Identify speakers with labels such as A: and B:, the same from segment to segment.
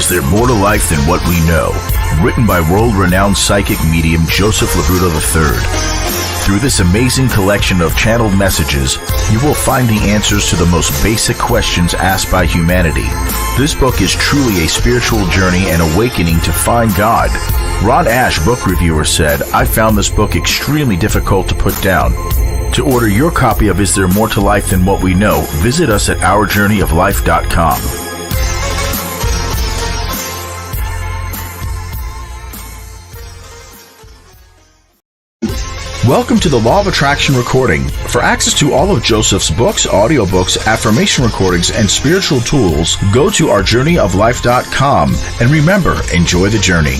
A: Is There More to Life Than What We Know? Written by world-renowned psychic medium Joseph Labruto III. Through this amazing collection of channeled messages, you will find the answers to the most basic questions asked by humanity. This book is truly a spiritual journey and awakening to find God. Ron Ash, book reviewer, said, "I found this book extremely difficult to put down." To order your copy of Is There More to Life Than What We Know, visit us at ourjourneyoflife.com. Welcome to the Law of Attraction recording. For access to all of Joseph's books, audiobooks, affirmation recordings, and spiritual tools, go to ourjourneyoflife.com. And remember, enjoy the journey.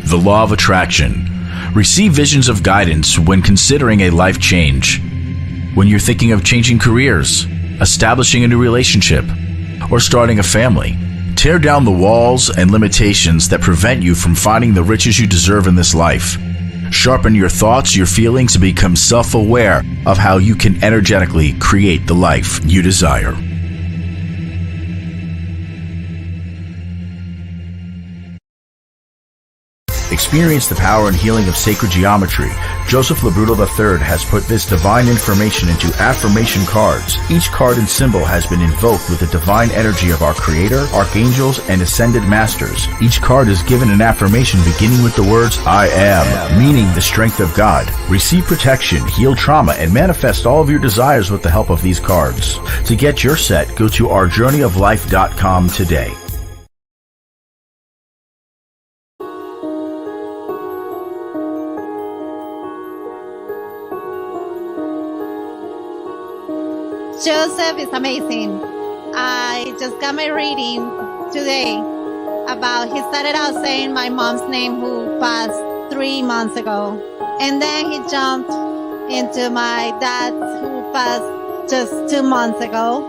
A: The Law of Attraction. Receive visions of guidance when considering a life change. When you're thinking of changing careers, establishing a new relationship, or starting a family. Tear down the walls and limitations that prevent you from finding the riches you deserve in this life. Sharpen your thoughts, your feelings, and become self-aware of how you can energetically create the life you desire. Experience the power and healing of sacred geometry. Joseph Labruto III has put this divine information into affirmation cards. Each card and symbol has been invoked with the divine energy of our Creator, archangels, and ascended masters. Each card is given an affirmation beginning with the words, "I am," meaning the strength of God. Receive protection, heal trauma, and manifest all of your desires with the help of these cards. To get your set, go to ourjourneyoflife.com today.
B: Joseph is amazing. I just got my reading today about, he started out saying my mom's name who passed 3 months ago. And then he jumped into my dad who passed just 2 months ago.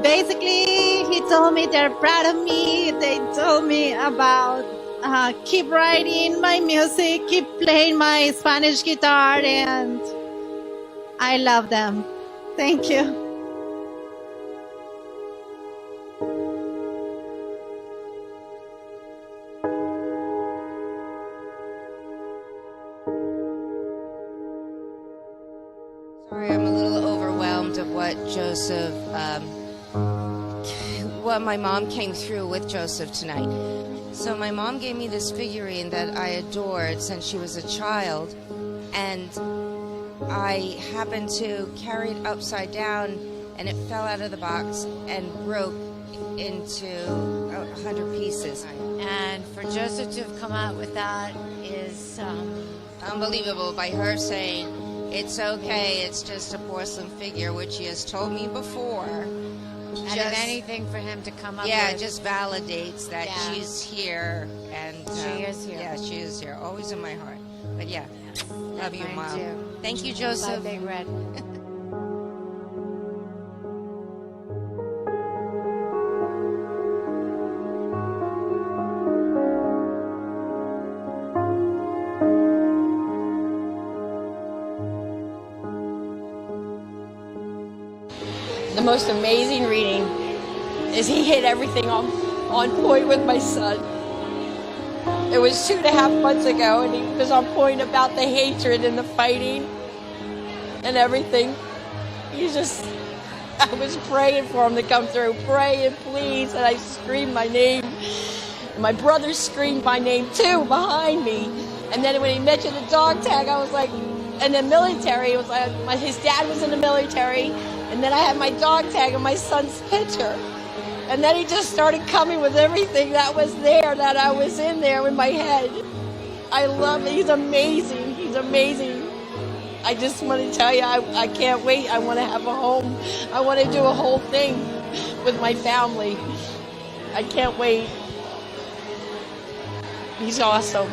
B: Basically, he told me they're proud of me. They told me about keep writing my music, keep playing my Spanish guitar, and I love them. Thank you.
C: Sorry, I'm a little overwhelmed of what Joseph, what my mom came through with Joseph tonight. So my mom gave me this figurine that I adored since she was a child, and I happened to carry it upside down, and it fell out of the box and broke into 100 pieces.
D: And for Joseph to have come out with that is
C: unbelievable, by her saying, "It's okay, it's just a porcelain figure," which he has told me before.
D: And if anything for him to come up with.
C: Yeah, it just validates that she's here. And
D: she is here.
C: Yeah, she is here, always in my heart. But yeah, love you, Mom.
D: Too.
C: Thank you, Joseph.
D: Big Red.
E: The most amazing reading is he hit everything on point with my son. It was 2.5 months ago, and he was on point about the hatred and the fighting and everything. I was praying for him to come through, praying, please, and I screamed my name. And my brother screamed my name too behind me. And then when he mentioned the dog tag, I was like, in the military, it was like his dad was in the military, and then I had my dog tag and my son's picture. And then he just started coming with everything that was there, that I was in there in my head. I love it. He's amazing. He's amazing. I just want to tell you, I can't wait. I want to have a home. I want to do a whole thing with my family. I can't wait. He's awesome.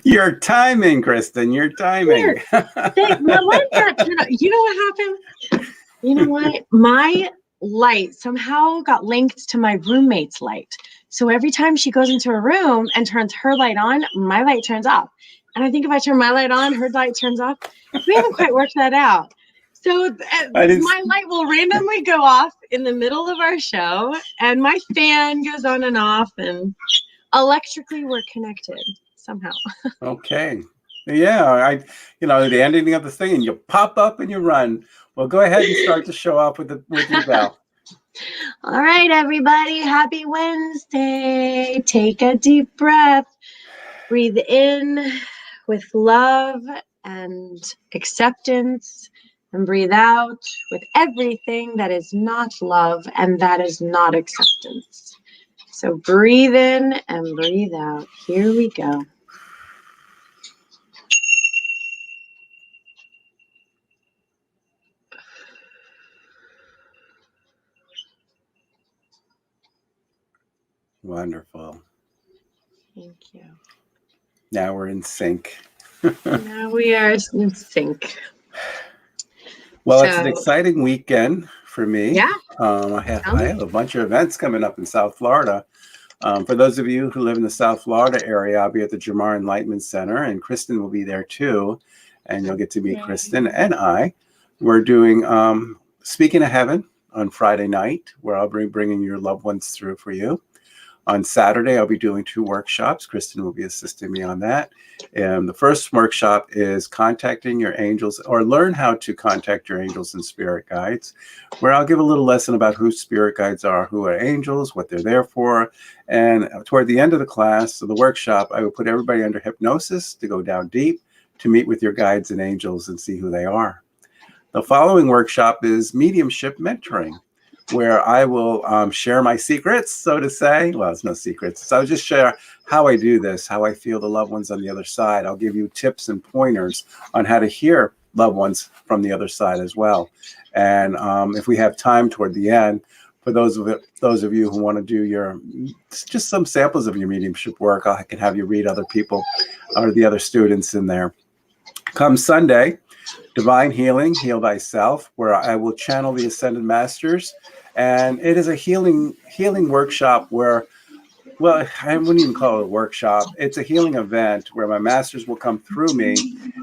F: Your timing, Kristen. Your timing.
G: My light got turned on. You know what happened? You know what? My light somehow got linked to my roommate's light. So every time she goes into a room and turns her light on, my light turns off. And I think if I turn my light on, her light turns off. We haven't quite worked that out. So my light will randomly go off in the middle of our show, and my fan goes on and off, and electrically we're connected somehow.
F: Okay. Yeah, the ending of the thing, and you pop up and you run. Well, go ahead and start the show off with your bell.
G: All right, everybody. Happy Wednesday. Take a deep breath. Breathe in with love and acceptance, and breathe out with everything that is not love and that is not acceptance. So breathe in and breathe out. Here we go.
F: Wonderful.
G: Thank you.
F: Now we're in sync.
G: Now we are in sync.
F: Well, it's an exciting weekend for me.
G: Yeah.
F: I have a bunch of events coming up in South Florida. For those of you who live in the South Florida area, I'll be at the Jamar Enlightenment Center, and Kristen will be there too. And you'll get to meet Kristen and I. We're doing Speaking of Heaven on Friday night, where I'll be bringing your loved ones through for you. On Saturday, I'll be doing 2 workshops. Kristen will be assisting me on that. And the first workshop is contacting your angels, or learn how to contact your angels and spirit guides, where I'll give a little lesson about who spirit guides are, who are angels, what they're there for. And toward the end of the class, of the workshop, I will put everybody under hypnosis to go down deep to meet with your guides and angels and see who they are. The following workshop is mediumship mentoring, where I will share my secrets, so to say. Well, it's no secrets. So I'll just share how I do this, how I feel the loved ones on the other side. I'll give you tips and pointers on how to hear loved ones from the other side as well. And if we have time toward the end, for those of you who want to do just some samples of your mediumship work, I can have you read other people or the other students in there. Come Sunday, Divine Healing, Heal Thyself, where I will channel the Ascended Masters. And it is a healing workshop where, well, I wouldn't even call it a workshop. It's a healing event where my masters will come through me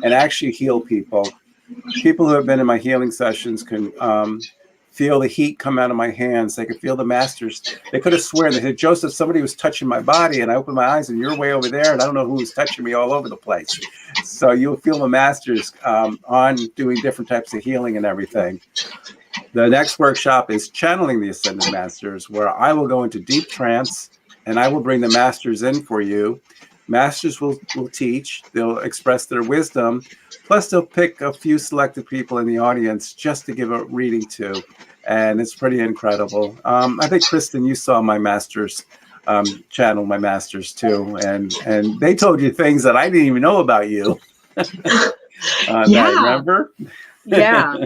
F: and actually heal people. People who have been in my healing sessions can feel the heat come out of my hands. They could feel the masters. They could have sworn that, Joseph, somebody was touching my body, and I opened my eyes and you're way over there, and I don't know who was touching me all over the place. So you'll feel the masters on doing different types of healing and everything. The next workshop is channeling the Ascended Masters, where I will go into deep trance and I will bring the masters in for you. Masters will teach, they'll express their wisdom, plus they'll pick a few selected people in the audience just to give a reading to. And it's pretty incredible. I think, Kristen, you saw my masters channel my masters too. And they told you things that I didn't even know about you.
G: Yeah.
F: Remember?
G: Yeah.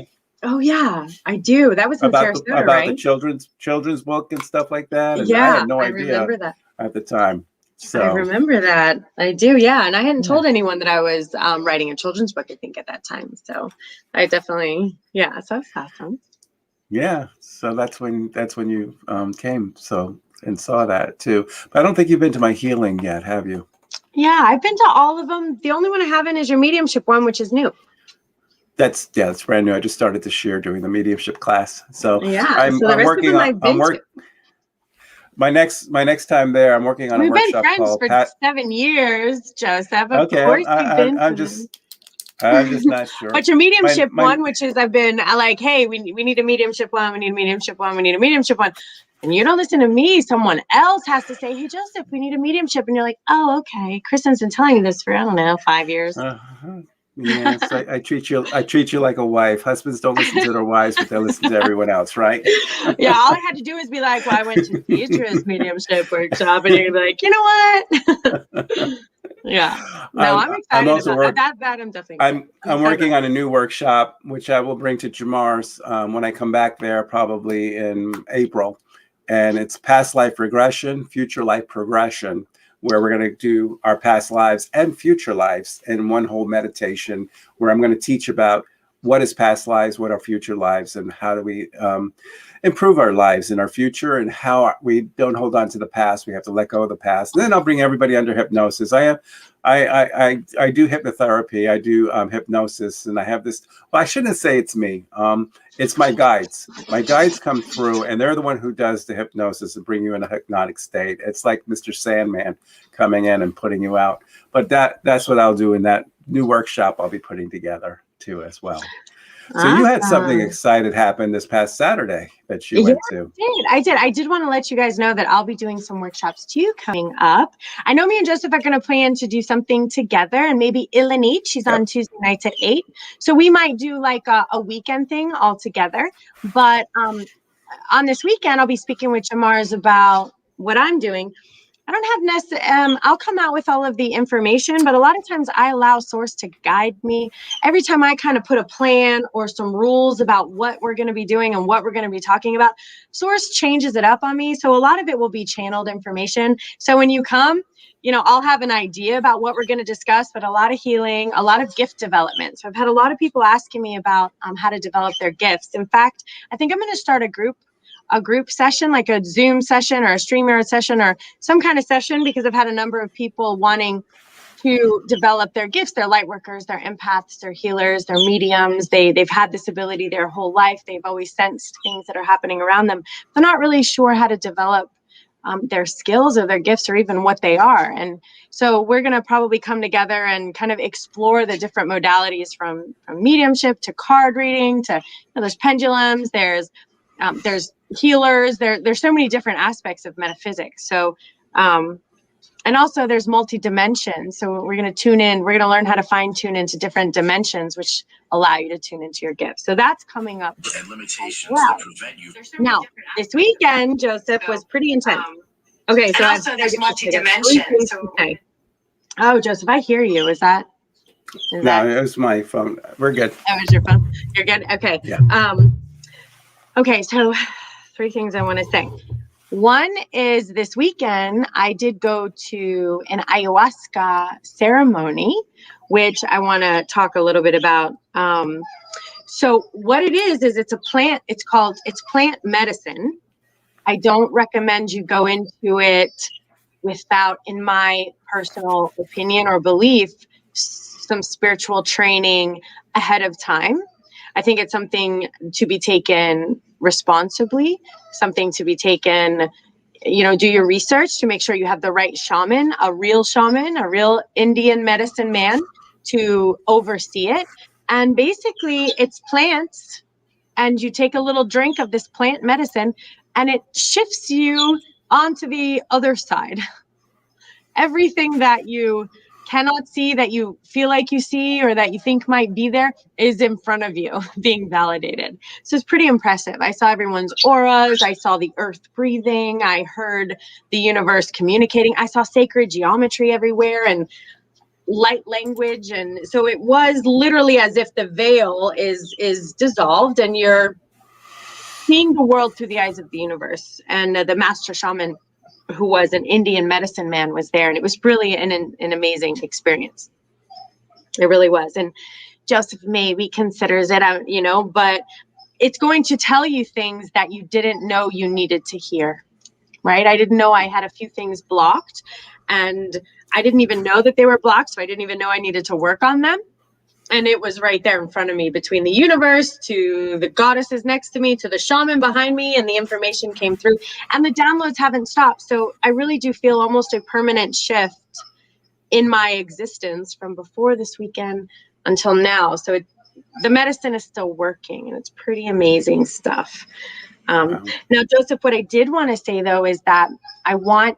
G: Oh yeah, I do. That was in Sarasota, right?
F: The children's book and stuff like that. And
G: yeah,
F: I had no idea
G: remember that
F: at the time. So
G: I remember that. I do. Yeah, and I hadn't told anyone that I was writing a children's book, I think, at that time. So I definitely, so that's awesome.
F: Yeah. So that's when you came and saw that too. But I don't think you've been to my healing yet, have you?
G: Yeah, I've been to all of them. The only one I haven't is your mediumship one, which is new.
F: That's brand new. I just started this year doing the mediumship class. So I'm working on my next time there. I'm working on a workshop called.
G: We've been friends for 7 years, Joseph. Of course, I'm just not sure. But your mediumship one, which is I've been like, hey, we need a mediumship one. We need a mediumship one. We need a mediumship one. And you don't listen to me. Someone else has to say, hey, Joseph, we need a mediumship. And you're like, oh, okay. Kristen's been telling you this for, I don't know, 5 years.
F: Yes, I treat you like a wife. Husbands don't listen to their wives, but they listen to everyone else, right?
G: Yeah, all I had to do was be like, well, I went to Deidre's mediumship workshop, and you're like, you know what? Yeah. No, I'm excited about that. I'm definitely
F: I'm working on a new workshop, which I will bring to Jamar's when I come back there, probably in April. And it's past life regression, future life progression, where we're going to do our past lives and future lives in one whole meditation, where I'm going to teach about what is past lives, what are future lives, and how do we improve our lives in our future, and how we don't hold on to the past. We have to let go of the past. And then I'll bring everybody under hypnosis. I do hypnotherapy. I do hypnosis, and I have this. Well, I shouldn't say it's me. It's my guides. My guides come through, and they're the one who does the hypnosis and bring you in a hypnotic state. It's like Mr. Sandman coming in and putting you out. But that's what I'll do in that new workshop I'll be putting together too as well. So you had something excited happen this past Saturday that you went to.
G: I did want to let you guys know that I'll be doing some workshops too coming up. I know me and Joseph are going to plan to do something together, and maybe Ilanit, she's on Tuesday nights at 8. So we might do like a weekend thing all together. But on this weekend, I'll be speaking with Jamars about what I'm doing. I don't have I'll come out with all of the information, but a lot of times I allow Source to guide me. Every time I kind of put a plan or some rules about what we're going to be doing and what we're going to be talking about, Source changes it up on me. So a lot of it will be channeled information. So when you come, I'll have an idea about what we're going to discuss, but a lot of healing, a lot of gift development. So I've had a lot of people asking me about how to develop their gifts. In fact, I think I'm going to start a group session, like a Zoom session or a StreamYard session or some kind of session, because I've had a number of people wanting to develop their gifts. They're light workers, they're empaths, they're healers, they're mediums. They've had this ability their whole life. They've always sensed things that are happening around them. They're not really sure how to develop their skills or their gifts or even what they are. And so we're going to probably come together and kind of explore the different modalities from mediumship to card reading to, there's pendulums, there's healers, there's so many different aspects of metaphysics. So and also there's multi-dimensions. So we're going to tune in, we're going to learn how to fine tune into different dimensions, which allow you to tune into your gifts. So that's coming up.
A: And limitations
G: that
A: prevent you.
G: Now, this weekend, Joseph, was pretty intense. Okay, so also there's multi-dimensions. Oh, Joseph, I hear you. Is that
F: No, it was my phone. We're good.
G: That was your phone. You're good. Okay.
F: Yeah.
G: Okay, so 3 things I want to say. One is this weekend, I did go to an ayahuasca ceremony, which I want to talk a little bit about. So what it is it's a plant. It's plant medicine. I don't recommend you go into it without, in my personal opinion or belief, some spiritual training ahead of time. I think it's something to be taken responsibly, something to be taken, do your research to make sure you have the right shaman, a real Indian medicine man to oversee it. And basically it's plants, and you take a little drink of this plant medicine and it shifts you onto the other side. Everything that you cannot see, that you feel like you see or that you think might be there, is in front of you being validated. So it's pretty impressive. I saw everyone's auras. I saw the earth breathing. I heard the universe communicating. I saw sacred geometry everywhere and light language. And so it was literally as if the veil is dissolved and you're seeing the world through the eyes of the universe. And the master shaman, who was an Indian medicine man, was there. And it was really an amazing experience. It really was. And Joseph maybe considers it, but it's going to tell you things that you didn't know you needed to hear, right? I didn't know I had a few things blocked, and I didn't even know that they were blocked. So I didn't even know I needed to work on them. And it was right there in front of me, between the universe to the goddesses next to me to the shaman behind me, and the information came through and the downloads haven't stopped. So I really do feel almost a permanent shift in my existence from before this weekend until now. So the medicine is still working, and it's pretty amazing stuff. Now, Joseph, what I did want to say, though, is that I want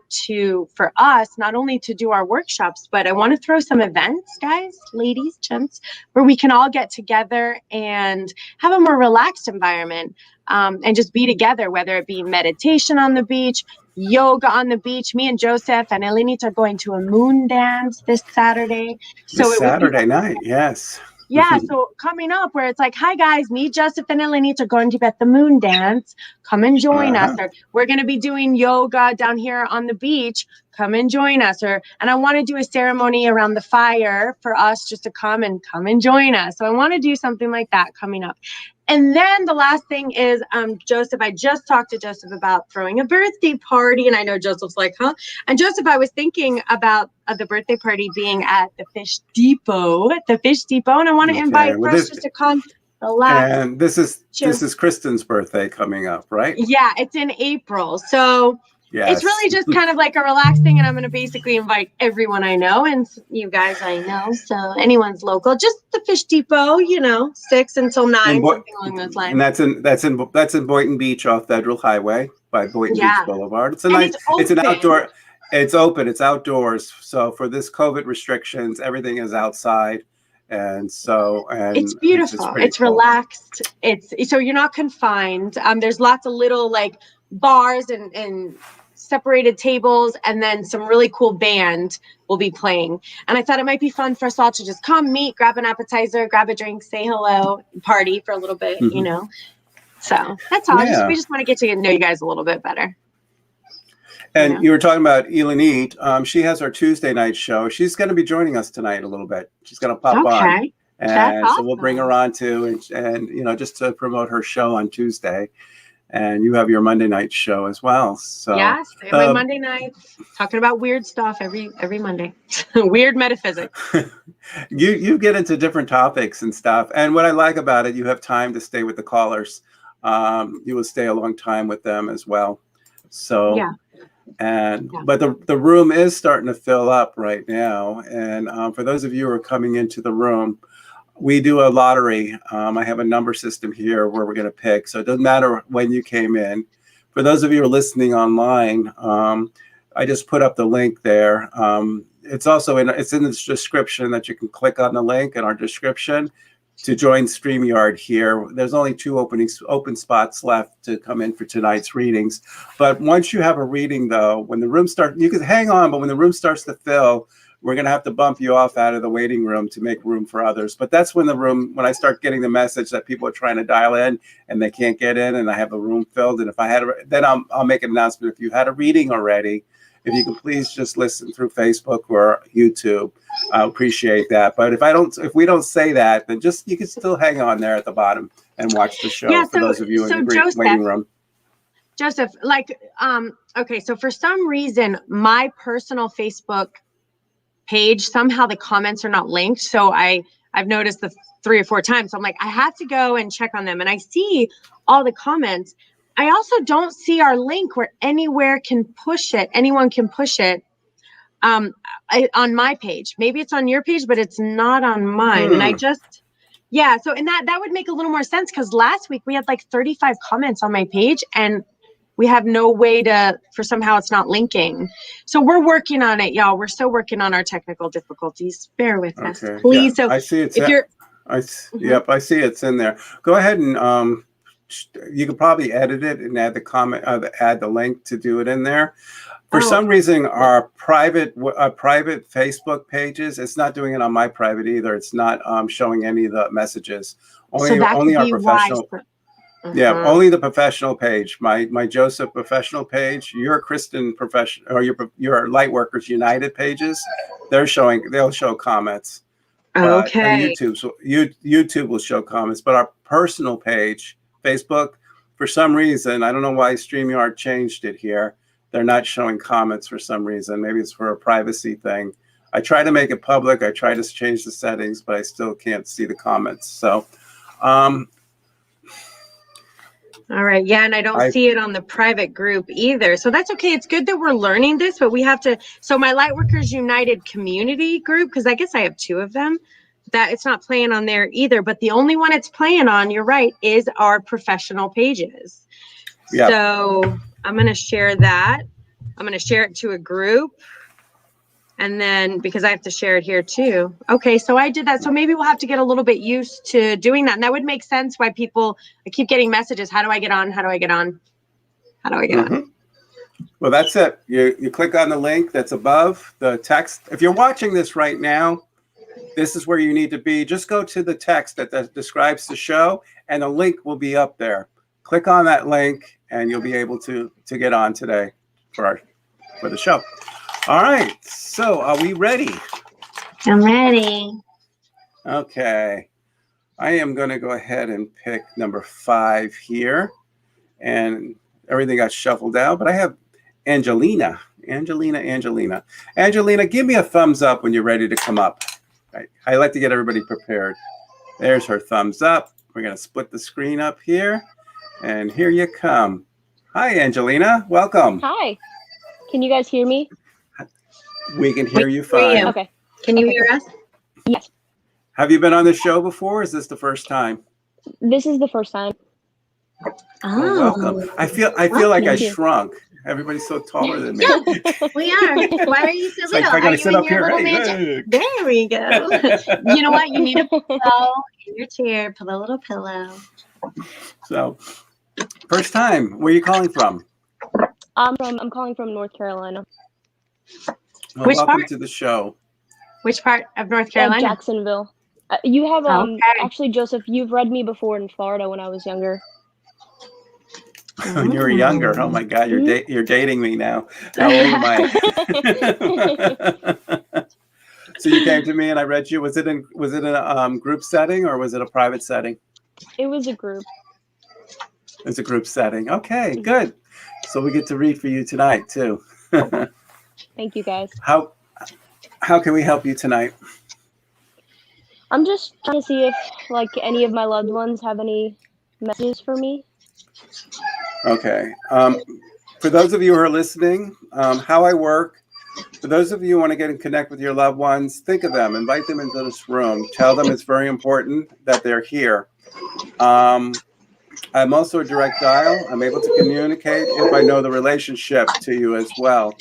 G: for us, not only to do our workshops, but I want to throw some events, guys, ladies, gents, where we can all get together and have a more relaxed environment, and just be together, whether it be meditation on the beach, yoga on the beach. Me and Joseph and Elenit are going to a moon dance this Saturday.
F: Saturday night, yes.
G: Yeah, so coming up where it's like, hi guys, me, Joseph, and Elenit are going to be at the moon dance. Come and join us. Or we're going to be doing yoga down here on the beach. come and join us. And I want to do a ceremony around the fire for us just to come and join us. So I want to do something like that coming up. And then the last thing is, Joseph, I just talked to Joseph about throwing a birthday party. And I know Joseph's like, huh? And Joseph, I was thinking about the birthday party being at the Fish Depot. And I want to invite us just to come relax.
F: And this is Kristen's birthday coming up, right?
G: Yeah, it's in April. So it's really just kind of like a relaxed thing. And I'm going to basically invite everyone I know and you guys I know. So anyone's local, just the Fish Depot, 6 until 9, something along those lines.
F: And that's in Boynton Beach off Federal Highway by Boynton Beach Boulevard. It's an outdoor, it's open, it's outdoors. So for this COVID restrictions, everything is outside. And it's
G: beautiful. It's cool. Relaxed. So you're not confined. There's lots of little like bars and separated tables, and then some really cool band will be playing. And I thought it might be fun for us all to just come meet, grab an appetizer, grab a drink, say hello, party for a little bit, So that's all. We just want to get to know you guys a little bit better.
F: And you were talking about Elenite. She has our Tuesday night show. She's going to be joining us tonight a little bit. She's going to pop on. And so we'll bring her on too, and just to promote her show on Tuesday. And you have your Monday night show as well. So
G: yes, my Monday nights talking about weird stuff every Monday. Weird metaphysics.
F: You get into different topics and stuff. And what I like about it, you have time to stay with the callers. You will stay a long time with them as well. So but the room is starting to fill up right now. And for those of you who are coming into the room, we do a lottery. I have a number system here where we're going to pick. So it doesn't matter when you came in. For those of you who are listening online, I just put up the link there. It's also in the description that you can click on the link in our description to join StreamYard here. There's only 2 open spots left to come in for tonight's readings. But once you have a reading, though, when the room starts, you can hang on, but when the room starts to fill, we're going to have to bump you off out of the waiting room to make room for others. But that's when I start getting the message that people are trying to dial in and they can't get in, and I have a room filled. And if I had, then I'll make an announcement. If you had a reading already, if you can please just listen through Facebook or YouTube, I appreciate that. But if we don't say that, then you can still hang on there at the bottom and watch the show for those of you in the waiting room.
G: Joseph, okay, so for some reason, my personal Facebook page, somehow the comments are not linked. So I've noticed 3 or 4 times. So I'm like, I have to go and check on them. And I see all the comments. I also don't see our link where anyone can push it on my page. Maybe it's on your page, but it's not on mine. And and that would make a little more sense, because last week we had like 35 comments on my page and we have no way for somehow it's not linking. So we're working on it, y'all. We're still working on our technical difficulties. Bear with us, please.
F: Yeah,
G: so
F: I see it's
G: if you're,
F: I see it's in there. Go ahead and you could probably edit it and add the comment, add the link to do it in there. For some reason, our private Facebook pages, it's not doing it on my private either. It's not showing any of the messages. Only our professional. Only the professional page. My Joseph professional page, your Kristen professional, or your Lightworkers United pages, they'll show comments.
G: Okay.
F: YouTube will show comments, but our personal page, Facebook, for some reason, I don't know why StreamYard changed it here. They're not showing comments for some reason. Maybe it's for a privacy thing. I try to make it public. I try to change the settings, but I still can't see the comments. So,
G: all right. Yeah. And I don't see it on the private group either. So that's okay. It's good that we're learning this, but we have to. So my Lightworkers United community group, because I guess I have 2 of them, that it's not playing on there either. But the only one it's playing on, you're right, is our professional pages. Yep. So I'm going to share that. I'm going to share it to a group. And then because I have to share it here too. Okay, so I did that. So maybe we'll have to get a little bit used to doing that. And that would make sense why I keep getting messages. How do I get on? How do I get on? How do I get on?
F: Well, that's it. You click on the link that's above the text. If you're watching this right now, this is where you need to be. Just go to the text that describes the show, and the link will be up there. Click on that link, and you'll be able to get on today for the show. All right. So are we ready?
G: I'm ready.
F: Okay. I am going to go ahead and pick number 5 here. And everything got shuffled out, but I have Angelina. Angelina, give me a thumbs up when you're ready to come up. I like to get everybody prepared. There's her thumbs up. We're going to split the screen up here. And here you come. Hi, Angelina. Welcome.
H: Hi. Can you guys hear me?
F: We can hear you
G: hear
F: fine.
G: you.
H: Okay.
G: Can you
H: Okay,
G: hear us?
H: Yes.
F: Have you been on the show before? Or is this the first time?
H: This is the first time.
F: Oh, welcome. I feel like I
H: Thank you.
F: shrunk. Everybody's so taller than me.
G: We are. Why are you so
F: It's like
G: little?
F: I gotta
G: Are you
F: sit
G: in
F: up
G: your
F: here.
G: little
F: Hey,
G: mansion?
F: hey.
G: There we go. You know what? You need a pillow in your chair. Put a little pillow.
F: So, first time. Where are you calling from?
H: I'm calling from North Carolina.
F: Well,
G: Which
F: welcome
G: part?
F: to the show.
G: Which part of North Carolina?
H: Jacksonville. You have
G: Okay.
H: actually, Joseph, you've read me before in Florida when I was younger.
F: When you were younger. Oh my God, you're dating me now. How old am I? So you came to me and I read you. Was it in a group setting or was it a private setting?
H: It was a group.
F: It's a group setting. Okay, good. So we get to read for you tonight too.
H: Thank you, guys.
F: How can we help you tonight?
H: I'm just trying to see if, like, any of my loved ones have any messages for me.
F: Okay. For those of you who are listening, how I work, for those of you who want to get and connect with your loved ones, think of them, invite them into this room. Tell them it's very important that they're here. I'm also a direct dial. I'm able to communicate if I know the relationship to you as well.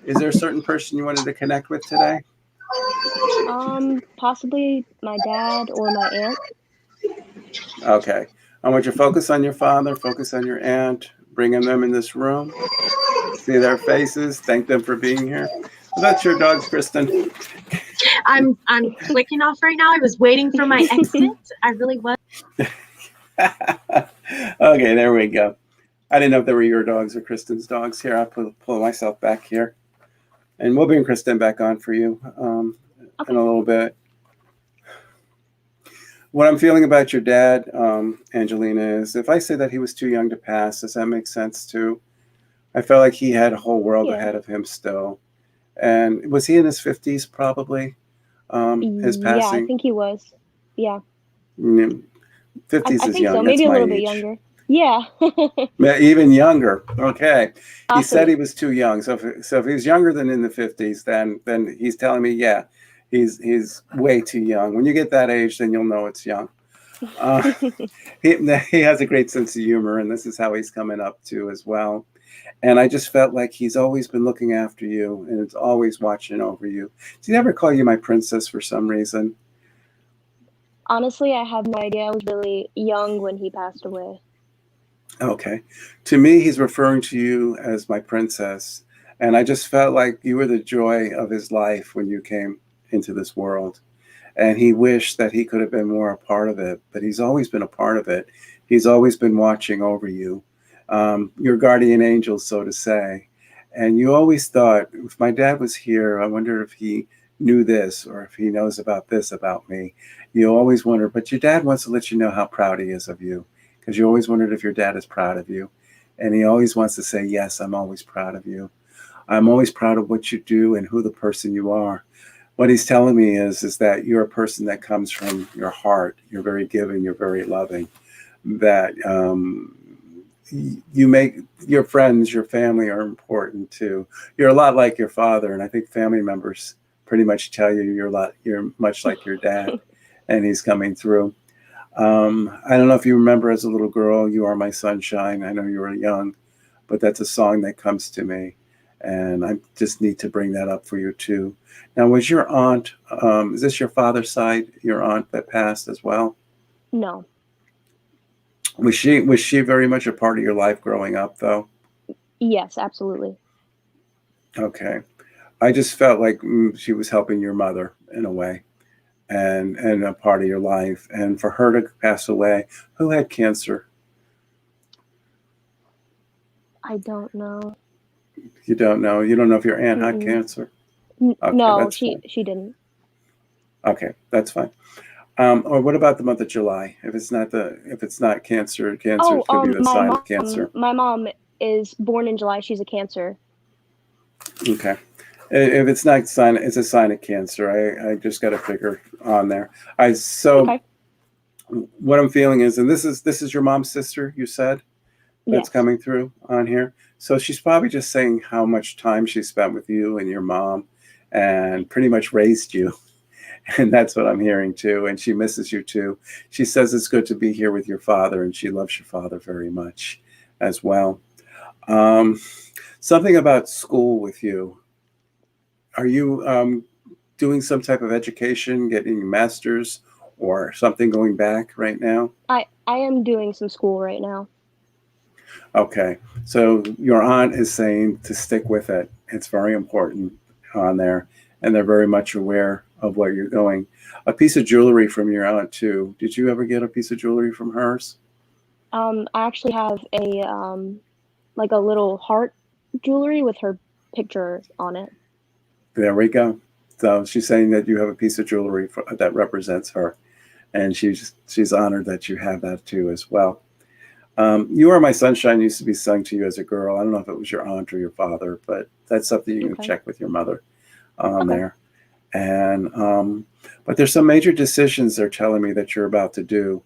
F: Is there a certain person you wanted to connect with today?
H: Possibly my dad or my aunt.
F: Okay. I want you to focus on your father, focus on your aunt, bringing them in this room. See their faces. Thank them for being here. Well, that's your dogs, Kristen.
G: I'm clicking off right now. I was waiting for my exit. I really was.
F: Okay, there we go. I didn't know if they were your dogs or Kristen's dogs. Here, I'll pull myself back here. And we'll bring Kristen back on for you in a little bit. What I'm feeling about your dad, Angelina, is if I say that he was too young to pass, does that make sense too? I felt like he had a whole world ahead of him still. And was he in his 50s probably? His passing?
H: Yeah, I think he was. Yeah.
F: 50s
H: I
F: is
H: think
F: young.
H: so.
F: That's
H: Maybe a
F: my
H: little bit
F: age.
H: younger. Yeah.
F: Even younger. Okay. He said
H: Possibly.
F: he was too young. So if he's younger than in the 50s, then he's telling me, yeah, he's way too young. When you get that age, then you'll know it's young. He has a great sense of humor, and this is how he's coming up too as well. And I just felt like he's always been looking after you, and it's always watching over you. Does he ever call you my princess for some reason?
H: Honestly, I have no idea. I was really young when he passed away.
F: Okay. To me, he's referring to you as my princess. And I just felt like you were the joy of his life when you came into this world. And he wished that he could have been more a part of it, but he's always been a part of it. He's always been watching over you, your guardian angel, so to say. And you always thought, if my dad was here, I wonder if he knew this or if he knows about this about me. You always wonder, but your dad wants to let you know how proud he is of you, because you always wondered if your dad is proud of you. And he always wants to say, yes, I'm always proud of you. I'm always proud of what you do and who the person you are. What he's telling me is that you're a person that comes from your heart. You're very giving. You're very loving. That you make your friends, your family are important too. You're a lot like your father, and I think family members pretty much tell you you're much like your dad, and he's coming through. I don't know if you remember as a little girl, "You Are My Sunshine." I know you were young, but that's a song that comes to me, and I just need to bring that up for you too. Now, was your aunt, is this your father's side, your aunt that passed as well?
H: No.
F: Was she very much a part of your life growing up, though?
H: Yes, absolutely.
F: Okay. I just felt like she was helping your mother in a way, and a part of your life. And for her to pass away, who had cancer?
H: I don't know.
F: You don't know. You don't know if your aunt had
H: Mm-mm.
F: cancer. Okay,
H: No,
F: that's
H: she
F: fine.
H: didn't.
F: Okay, that's fine. Or what about the month of July? If it's not cancer, it
H: Oh,
F: could be the sign of cancer.
H: my mom is born in July. She's a Cancer.
F: Okay. If it's not sign, it's a sign of cancer. I just got to figure on there.
H: Okay.
F: What I'm feeling is, and this is your mom's sister, you said, that's
H: Yes.
F: coming through on here. So she's probably just saying how much time she spent with you and your mom, and pretty much raised you. And that's what I'm hearing too. And she misses you too. She says it's good to be here with your father, and she loves your father very much as well. Something about school with you. Are you doing some type of education, getting a master's or something going back right now?
H: I am doing some school right now.
F: Okay. So your aunt is saying to stick with it. It's very important on there. And they're very much aware of what you're going. A piece of jewelry from your aunt too. Did you ever get a piece of jewelry from hers?
H: I actually have a like a little heart jewelry with her picture on it.
F: There we go. So she's saying that you have a piece of jewelry that represents her. And she's honored that you have that too as well. You Are My Sunshine used to be sung to you as a girl. I don't know if it was your aunt or your father, but that's something you can check with your mother on there. And but there's some major decisions they're telling me that you're about to do,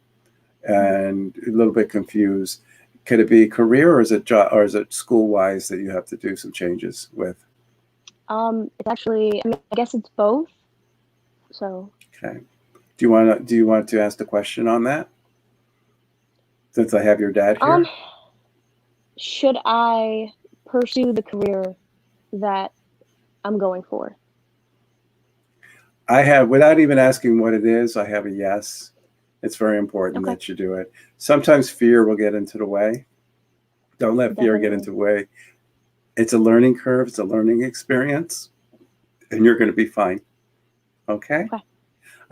F: and a little bit confused. Could it be career, or is it school wise that you have to do some changes with?
H: It's actually, I mean, I guess it's both. So.
F: Okay. Do you want to ask the question on that? Since I have your dad here.
H: Should I pursue the career that I'm going for?
F: I have, without even asking what it is, I have a yes. It's very important that you do it. Sometimes fear will get into the way. Don't let fear get into the way. It's a learning curve. It's a learning experience. And you're going to be fine. Okay?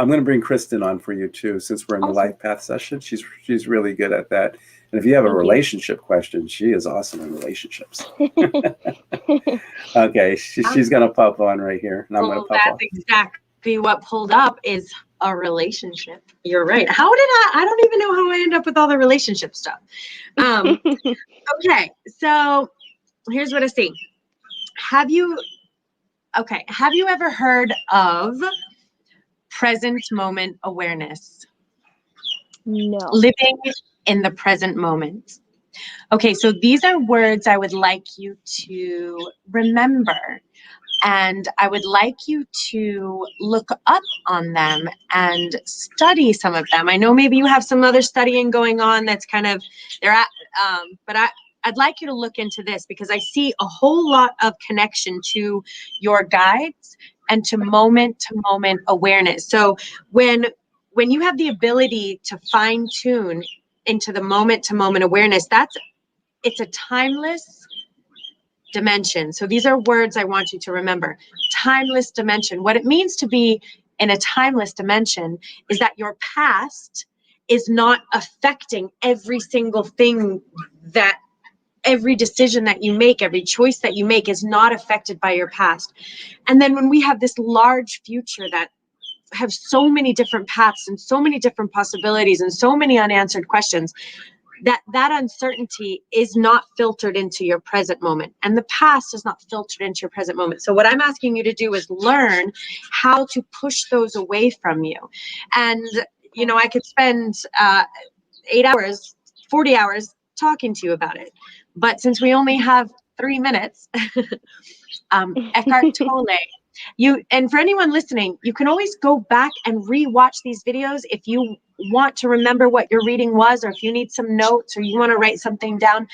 F: I'm going to bring Kristen on for you too, since we're in the life path session. She's really good at that. And if you have a relationship question, she is awesome in relationships. Okay, she's going to pop on right here. And I'm going to pop on.
G: That's exactly what pulled up is a relationship. You're right. How did I don't even know how I end up with all the relationship stuff. Okay, so here's what I see. Have you ever heard of present moment awareness?
H: No.
G: Living in the present moment. Okay, so these are words I would like you to remember, and I would like you to look up on them and study some of them. I know maybe you have some other studying going on that's kind of but I'd like you to look into this because I see a whole lot of connection to your guides and to moment awareness. So when you have the ability to fine tune into the moment to moment awareness, it's a timeless dimension. So these are words I want you to remember. Timeless dimension. What it means to be in a timeless dimension is that your past is not affecting every single thing every decision that you make, every choice that you make is not affected by your past. And then when we have this large future that have so many different paths and so many different possibilities and so many unanswered questions, that uncertainty is not filtered into your present moment, and the past is not filtered into your present moment. So what I'm asking you to do is learn how to push those away from you. And I could spend 8 hours, 40 hours talking to you about it, but since we only have 3 minutes, Eckhart Tolle. And for anyone listening, you can always go back and re-watch these videos if you want to remember what your reading was, or if you need some notes, or you want to write something down.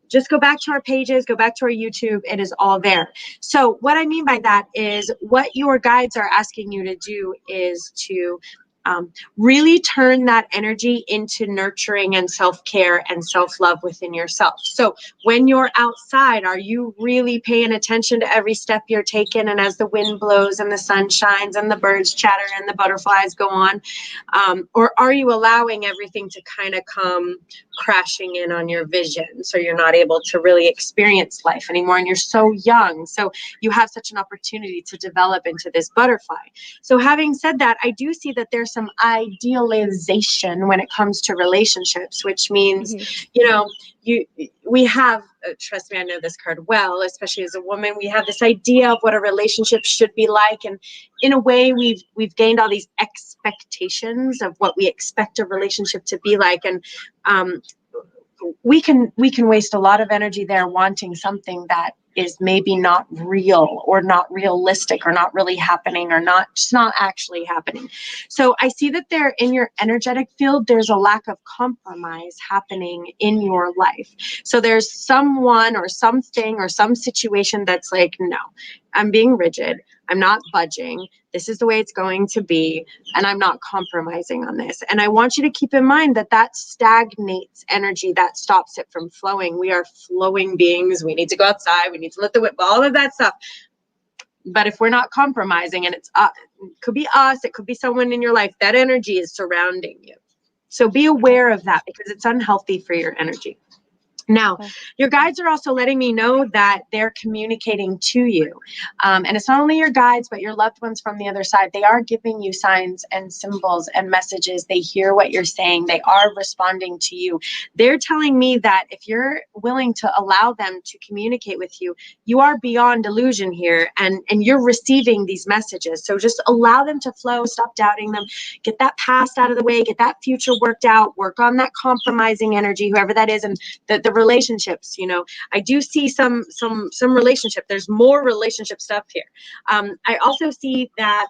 G: Just go back to our pages, go back to our YouTube. It is all there. So what I mean by that is what your guides are asking you to do is to Really turn that energy into nurturing and self-care and self-love within yourself. So when you're outside, are you really paying attention to every step you're taking? And as the wind blows and the sun shines and the birds chatter and the butterflies go on, or are you allowing everything to kind of come crashing in on your vision, so you're not able to really experience life anymore, and you're so young, so you have such an opportunity to develop into this butterfly. So having said that, I do see that there's some idealization when it comes to relationships, which means, we have, trust me, I know this card well, especially as a woman, we have this idea of what a relationship should be like. And in a way, we've gained all these expectations of what we expect a relationship to be like. And we can waste a lot of energy there wanting something that is maybe not real or not realistic or not really happening or just not actually happening. So I see that there in your energetic field, there's a lack of compromise happening in your life. So there's someone or something or some situation that's like, no, I'm being rigid. I'm not budging. This is the way it's going to be. And I'm not compromising on this. And I want you to keep in mind that that stagnates energy. That stops it from flowing. We are flowing beings. We need to go outside. We need to let the wind, all of that stuff. But if we're not compromising, and it could be us, it could be someone in your life, that energy is surrounding you. So be aware of that, because it's unhealthy for your energy. Now, your guides are also letting me know that they're communicating to you. And it's not only your guides, but your loved ones from the other side. They are giving you signs and symbols and messages. They hear what you're saying. They are responding to you. They're telling me that if you're willing to allow them to communicate with you, you are beyond illusion here, and you're receiving these messages. So just allow them to flow. Stop doubting them. Get that past out of the way. Get that future worked out. Work on that compromising energy, whoever that is, and the relationships. I do see some relationship. There's more relationship stuff here. I also see that,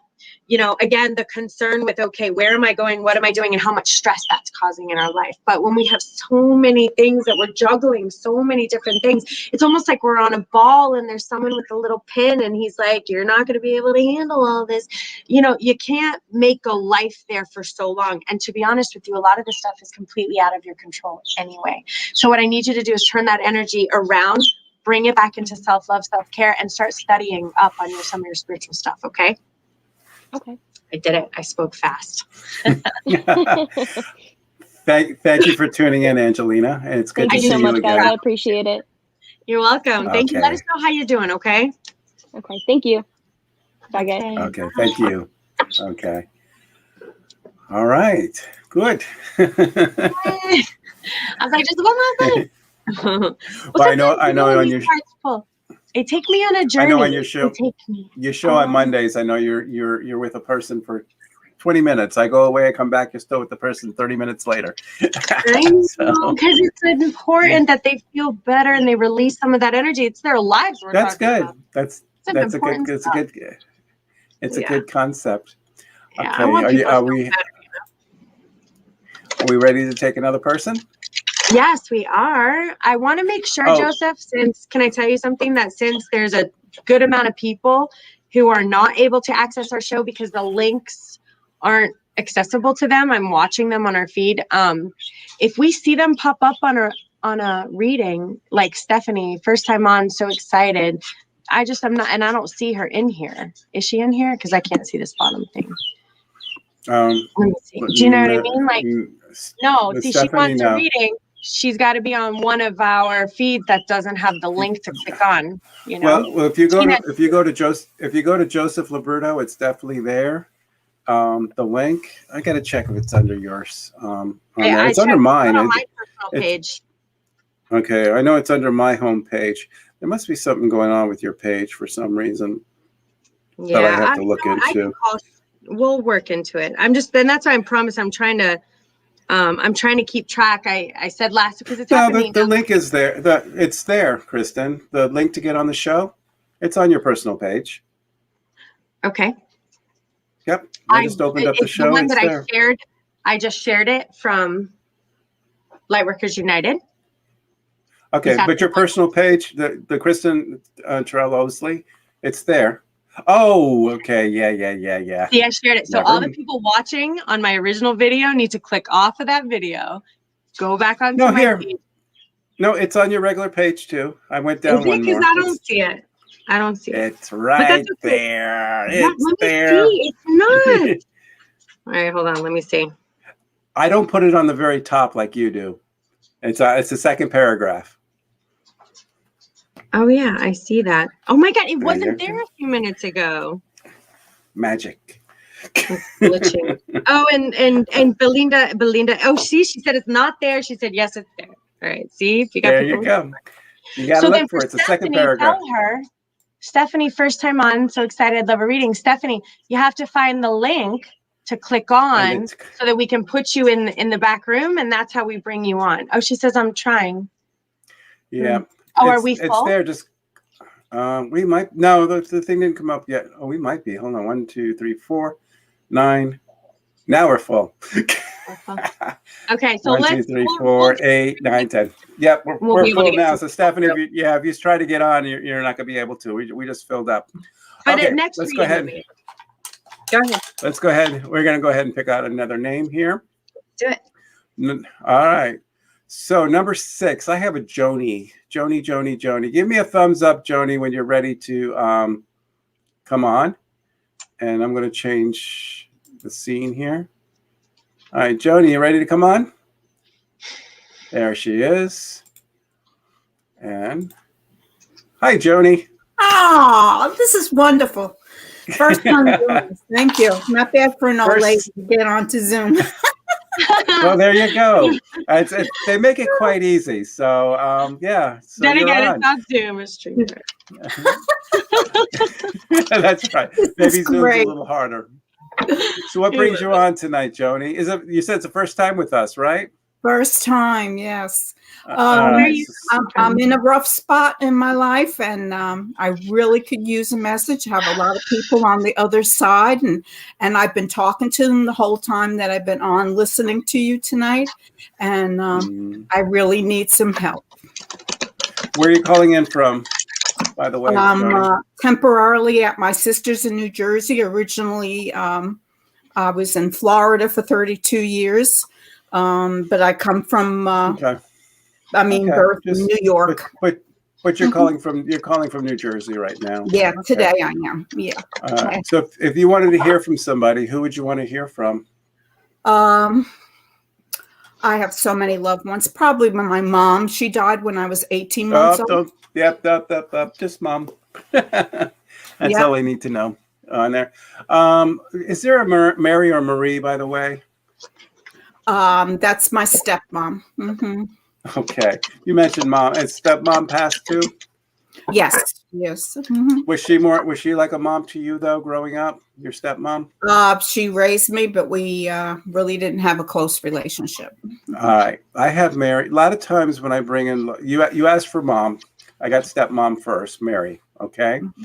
G: again, the concern with, okay, where am I going? What am I doing? And how much stress that's causing in our life. But when we have so many things that we're juggling, so many different things, it's almost like we're on a ball and there's someone with a little pin and he's like, you're not going to be able to handle all this. You can't make a life there for so long. And to be honest with you, a lot of this stuff is completely out of your control anyway. So what I need you to do is turn that energy around, bring it back into self-love, self-care, and start studying up on some of your spiritual stuff. Okay.
H: Okay.
G: I did it. I spoke fast.
F: Thank you for tuning in, Angelina. And it's good
H: Thank
F: to
H: you
F: see
H: so
F: you
H: much,
F: again.
H: guys. I appreciate it.
G: You're welcome. Thank you. Let us know how you're doing, okay?
H: Okay. Thank you. Bye, guys.
F: Okay. Thank you. Okay. All right. Good.
G: I was like, just one more thing.
F: Well, I know on your
G: They take me on a journey.
F: I know on your show. Your show on Mondays, I know you're with a person for 20 minutes. I go away, I come back, you're still with the person 30 minutes later.
G: I know, because it's important that they feel better and they release some of that energy. It's their lives we're talking about.
F: That's good. It's a good concept.
G: Yeah,
F: okay. Are we ready to take another person?
G: Yes, we are. I want to make sure, Joseph, can I tell you something, that since there's a good amount of people who are not able to access our show because the links aren't accessible to them, I'm watching them on our feed. If we see them pop up on a reading, like Stephanie, first time on, so excited. I'm not, and I don't see her in here. Is she in here? Because I can't see this bottom thing. Let me see. Do you know what I mean? Like, no, see, she wants a reading. She's got to be on one of our feeds that doesn't have the link to click on.
F: Well, if you go to Joseph Labruto, it's definitely there. The link, I got to check if it's under yours. It's under mine.
G: On my personal page.
F: Okay, I know it's under my home page. There must be something going on with your page for some reason that I have to look into.
G: We'll work into it. That's why I promise I'm trying to keep track. I said last, because it's happening.
F: The link is there. It's there, Kristen. The link to get on the show, it's on your personal page.
G: Okay.
F: Yep. I just opened up the show.
G: The one that I shared, I just shared it from Lightworkers United.
F: Okay, but your personal page, the Kristen Terrell Osley, it's there. Oh, okay. Yeah.
G: See, I shared it. So
F: Never.
G: all the people watching on my original video need to click off of that video, go back onto
F: No,
G: my
F: here.
G: page.
F: No, it's on your regular page too. I went
G: Is
F: down
G: it?
F: one
G: Because
F: more.
G: I don't see it. I don't see it.
F: It's
G: But that's
F: right
G: okay.
F: there.
G: Let
F: It's
G: me
F: there.
G: see. It's not. All right, hold on. Let me see.
F: I don't put it on the very top like you do. It's the second paragraph.
G: Oh yeah, I see that. Oh my God, it
F: There
G: wasn't
F: you
G: there
F: go.
G: a few minutes ago.
F: Magic.
G: Glitching. Oh, and Belinda. Oh, see, she said it's not there. She said yes, it's there. All right, see if you got
F: There
G: people.
F: you go. You got to
G: So then
F: look
G: for
F: for it. It's the second
G: Stephanie,
F: paragraph.
G: tell her. Stephanie, first time on, so excited, love a reading. Stephanie, you have to find the link to click on so that we can put you in the back room, and that's how we bring you on. Oh, she says I'm trying.
F: Yeah.
G: Oh, are we
F: It's
G: full?
F: there. Just we might. No, the thing didn't come up yet. Oh, we might be. Hold on. 1, 2, 3, 4, 9. Now we're full.
G: Okay, so
F: 1, 2,
G: let's
F: 3, 4, 8, 9, 10. Yep,
G: we'll be
F: we're
G: able to
F: full
G: get
F: now.
G: some
F: So Stephanie,
G: through.
F: if you try to get on, you're not going to be able to. We just filled up.
G: But
F: Okay,
G: next
F: let's go
G: reading,
F: ahead.
G: we'll be able to. Go ahead.
F: Let's go ahead. We're going to go ahead and pick out another name here.
G: Do it.
F: All right. So number 6, I have a Joni. Joni. Give me a thumbs up, Joni, when you're ready to come on. And I'm going to change the scene here. All right, Joni, you ready to come on? There she is. And hi, Joni.
I: Oh, this is wonderful. First time doing this. Thank you. Not bad for an old lady to get onto Zoom.
F: Well, there you go. They make it quite easy. So, yeah. So
G: Then
F: you're
G: again,
F: on.
G: it's not Zoom, it's true.
F: That's right.
I: This
F: Maybe
I: is
F: Zoom's
I: great.
F: a little harder. So what brings you on tonight, Joni? You said it's the first time with us, right?
I: First time, yes.
F: Right.
I: I'm in a rough spot in my life, and I really could use a message. I have a lot of people on the other side, and I've been talking to them the whole time that I've been on listening to you tonight, and I really need some help.
F: Where are you calling in from, by the way?
I: Temporarily at my sister's in New Jersey. Originally, I was in Florida for 32 years, but I come from
F: Okay.
I: birth in New York.
F: But you're calling from New Jersey right now.
I: Yeah,
F: Okay.
I: today I am. Yeah.
F: So if you wanted to hear from somebody, who would you want to hear from?
I: I have so many loved ones. Probably my mom. She died when I was 18 months old.
F: Yep. Just mom. That's all I need to know on there. Is there a Mary or Marie, by the way?
I: That's my stepmom. Mm-hmm.
F: Okay. You mentioned mom. And stepmom passed too?
I: Yes. Mm-hmm.
F: Was she like a mom to you though, growing up? Your stepmom?
I: She raised me, but we really didn't have a close relationship.
F: All right. I have Mary. A lot of times when I bring in you asked for mom, I got stepmom first, Mary. Okay. Mm-hmm.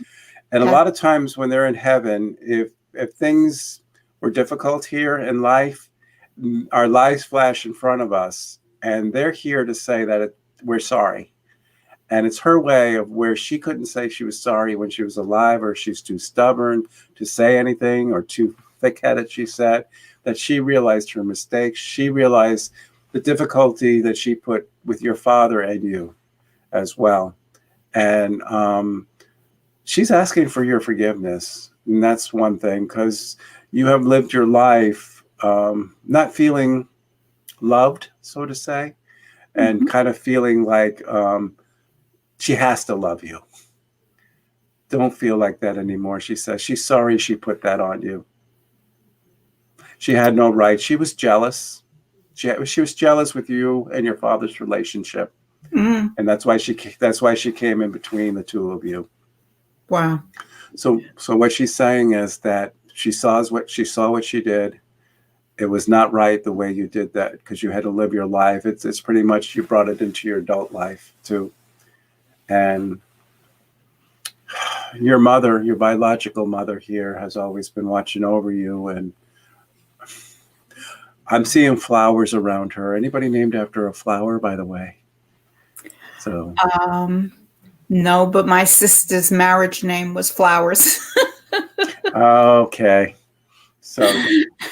F: And a lot of times when they're in heaven, if things were difficult here in life, our lives flash in front of us, and they're here to say that we're sorry. And it's her way of where she couldn't say she was sorry when she was alive, or she's too stubborn to say anything, or too thick-headed, she said, that she realized her mistakes. She realized the difficulty that she put with your father and you as well. And she's asking for your forgiveness. And that's one thing, because you have lived your life not feeling loved, so to say, and kind of feeling like she has to love you. Don't feel like that anymore. She says she's sorry she put that on you. She had no right. She was jealous. She was jealous with you and your father's relationship. Mm-hmm. And that's why she came in between the two of you.
I: Wow.
F: So what she's saying is that she saw what she did. It was not right the way you did that, because you had to live your life. It's pretty much you brought it into your adult life too. And your mother, your biological mother here, has always been watching over you. And I'm seeing flowers around her. Anybody named after a flower, by the way? So
I: no, but my sister's marriage name was Flowers.
F: Okay. So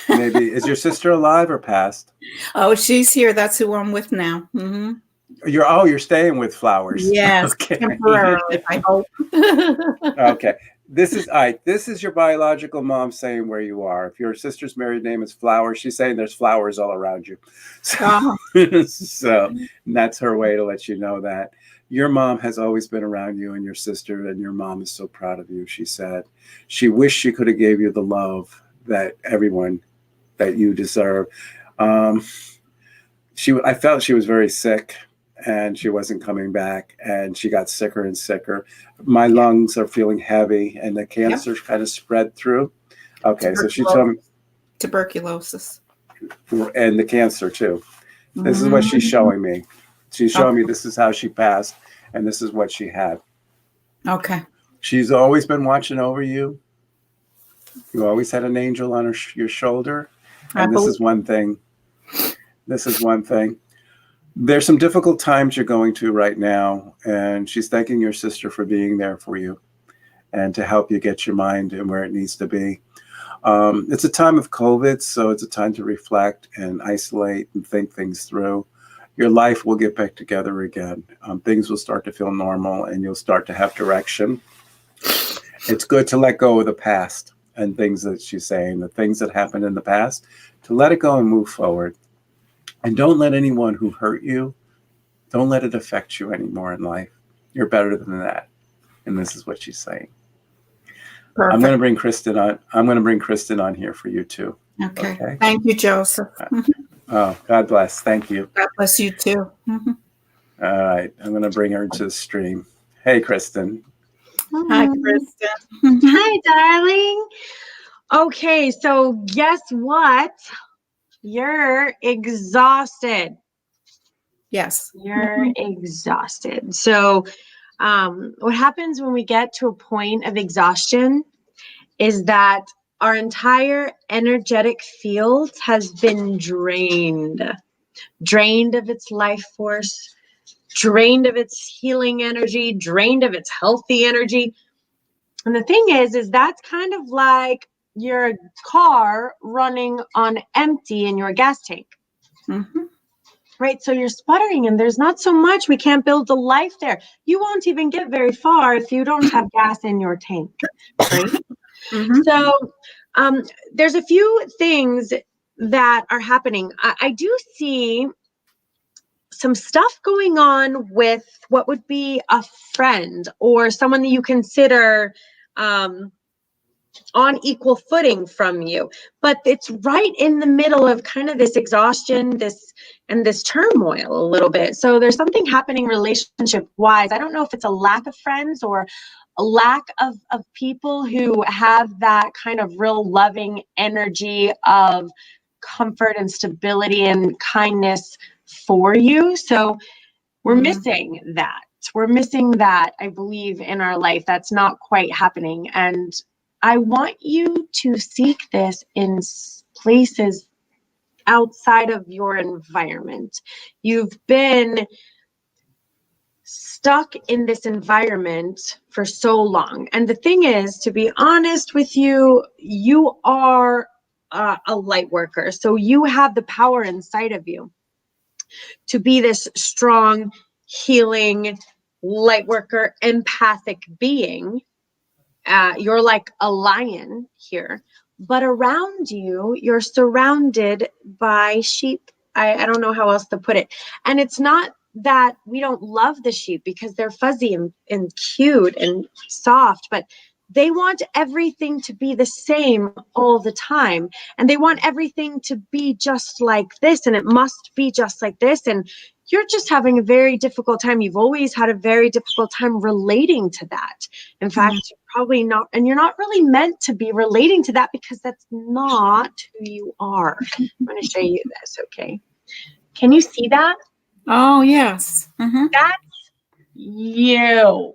F: maybe, is your sister alive or passed?
I: Oh, she's here. That's who I'm with now. Hmm.
F: You're staying with Flowers.
I: Yes,
F: Okay.
I: temporarily, I hope.
F: Okay. This is This is your biological mom saying where you are. If your sister's married name is Flowers, she's saying there's flowers all around you. So, so that's her way to let you know that your mom has always been around you and your sister, and your mom is so proud of you. She said she wished she could have gave you the love that you deserve. Um, I felt she was very sick and she wasn't coming back, and she got sicker and sicker. My lungs are feeling heavy and the cancer kind of spread through. Okay, so she told me
I: tuberculosis
F: and the cancer too. This is what she's showing me. She's showing me this is how she passed and this is what she had.
I: Okay.
F: She's always been watching over you. You always had an angel on your shoulder. And this is one thing. This is one thing. There's some difficult times you're going to right now, and she's thanking your sister for being there for you and to help you get your mind and where it needs to be. It's a time of COVID, so it's a time to reflect and isolate and think things through. Your life will get back together again. Things will start to feel normal, and you'll start to have direction. It's good to let go of the past and things that she's saying, the things that happened in the past, to let it go and move forward. And don't let anyone who hurt you, don't let it affect you anymore in life. You're better than that. And this is what she's saying. Perfect. I'm going to bring Kristen on. I'm going to bring Kristen on here for you too.
I: Okay. Thank you, Joseph.
F: Oh, God bless. Thank you.
I: God bless you too. Mm-hmm.
F: All right. I'm going to bring her into the stream. Hey, Kristen.
I: Hi, Kristen.
G: Hi, darling. Okay, so guess what? You're exhausted.
I: Yes.
G: You're exhausted. So, what happens when we get to a point of exhaustion is that our entire energetic field has been drained of its life force, drained of its healing energy, drained of its healthy energy. And the thing is that's kind of like your car running on empty in your gas tank.
I: Mm-hmm.
G: Right? So you're sputtering and there's not so much. We can't build a life there. You won't even get very far if you don't have gas in your tank. Right? Mm-hmm. So there's a few things that are happening. I do see some stuff going on with what would be a friend or someone that you consider on equal footing from you, but it's right in the middle of kind of this exhaustion, this turmoil a little bit. So there's something happening relationship wise. I don't know if it's a lack of friends or a lack of people who have that kind of real loving energy of comfort and stability and kindness for you. So we're missing that. We're missing that, I believe, in our life. That's not quite happening. And I want you to seek this in places outside of your environment. You've been stuck in this environment for so long. And the thing is, to be honest with you, you are a light worker. So you have the power inside of you to be this strong, healing, light worker, empathic being. You're like a lion here, but around you, you're surrounded by sheep. I don't know how else to put it. And it's not that we don't love the sheep because they're fuzzy and cute and soft, but they want everything to be the same all the time. And they want everything to be just like this. And it must be just like this. And you're just having a very difficult time. You've always had a very difficult time relating to that. In fact, you're probably not, and you're not really meant to be relating to that because that's not who you are. I'm going to show you this, okay? Can you see that?
I: Oh, yes. Mm-hmm.
G: That's you.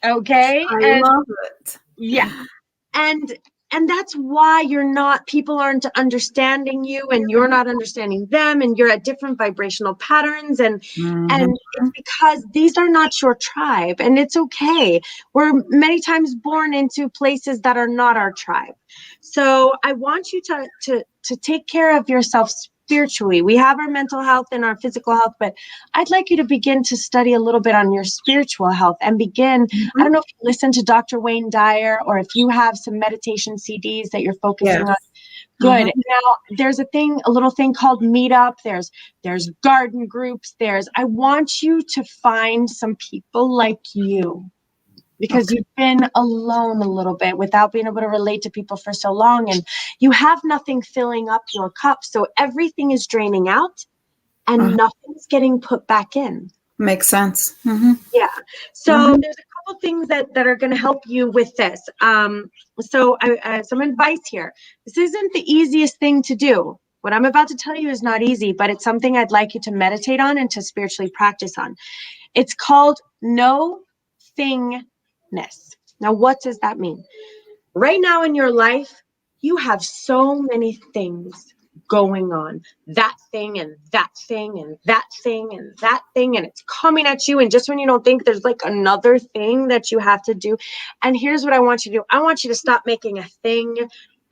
G: Okay?
I: I love it.
G: Yeah. And And that's why people aren't understanding you, and you're not understanding them, and you're at different vibrational patterns. And it's because these are not your tribe, and it's okay. We're many times born into places that are not our tribe. So I want you to take care of yourself spiritually. We have our mental health and our physical health, but I'd like you to begin to study a little bit on your spiritual health and begin. I don't know if you listen to Dr. Wayne Dyer or if you have some meditation CDs that you're focusing on. Good. Now there's a little thing called Meetup. There's garden groups. I want you to find some people like you, because you've been alone a little bit without being able to relate to people for so long, and you have nothing filling up your cup. So everything is draining out and nothing's getting put back in.
I: Makes sense.
G: Yeah. So there's a couple things that are going to help you with this. So some advice here. This isn't the easiest thing to do. What I'm about to tell you is not easy, but it's something I'd like you to meditate on and to spiritually practice on. It's called no thingness. Now, what does that mean? Right now in your life, you have so many things going on. That thing and that thing and that thing and that thing, and it's coming at you. And just when you don't think, there's like another thing that you have to do. And here's what I want you to do. I want you to stop making a thing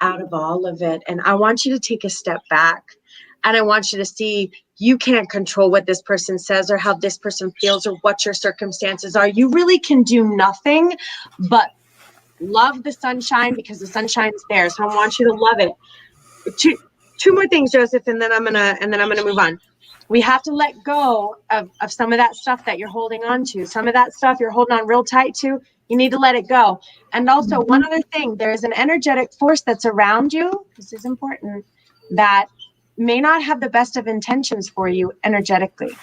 G: out of all of it. And I want you to take a step back. And I want you to see you can't control what this person says or how this person feels or what your circumstances are. You really can do nothing but love the sunshine, because the sunshine's there. So I want you to love it. Two more things, Joseph, and then I'm gonna move on. We have to let go of some of that stuff that you're holding on to. Some of that stuff you're holding on real tight to. You need to let it go. And also one other thing, there is an energetic force that's around you. This is important. That may not have the best of intentions for you energetically.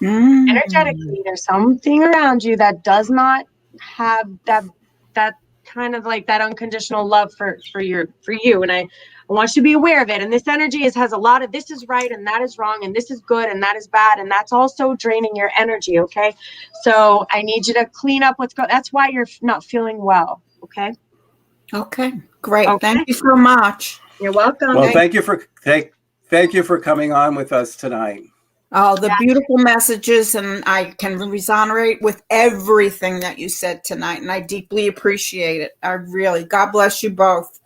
G: Energetically, there's something around you that does not have that kind of like that unconditional love for you. And I want you to be aware of it. And this energy has a lot of this is right and that is wrong and this is good and that is bad, and that's also draining your energy. Okay, so I need you to clean up what's going. That's why you're not feeling well. Okay,
I: great.
G: Okay.
I: Thank you so much.
G: You're welcome.
F: Well, thank you for coming on with us tonight.
I: Oh, the beautiful messages, and I can resonate with everything that you said tonight, and I deeply appreciate it. I really, God bless you both.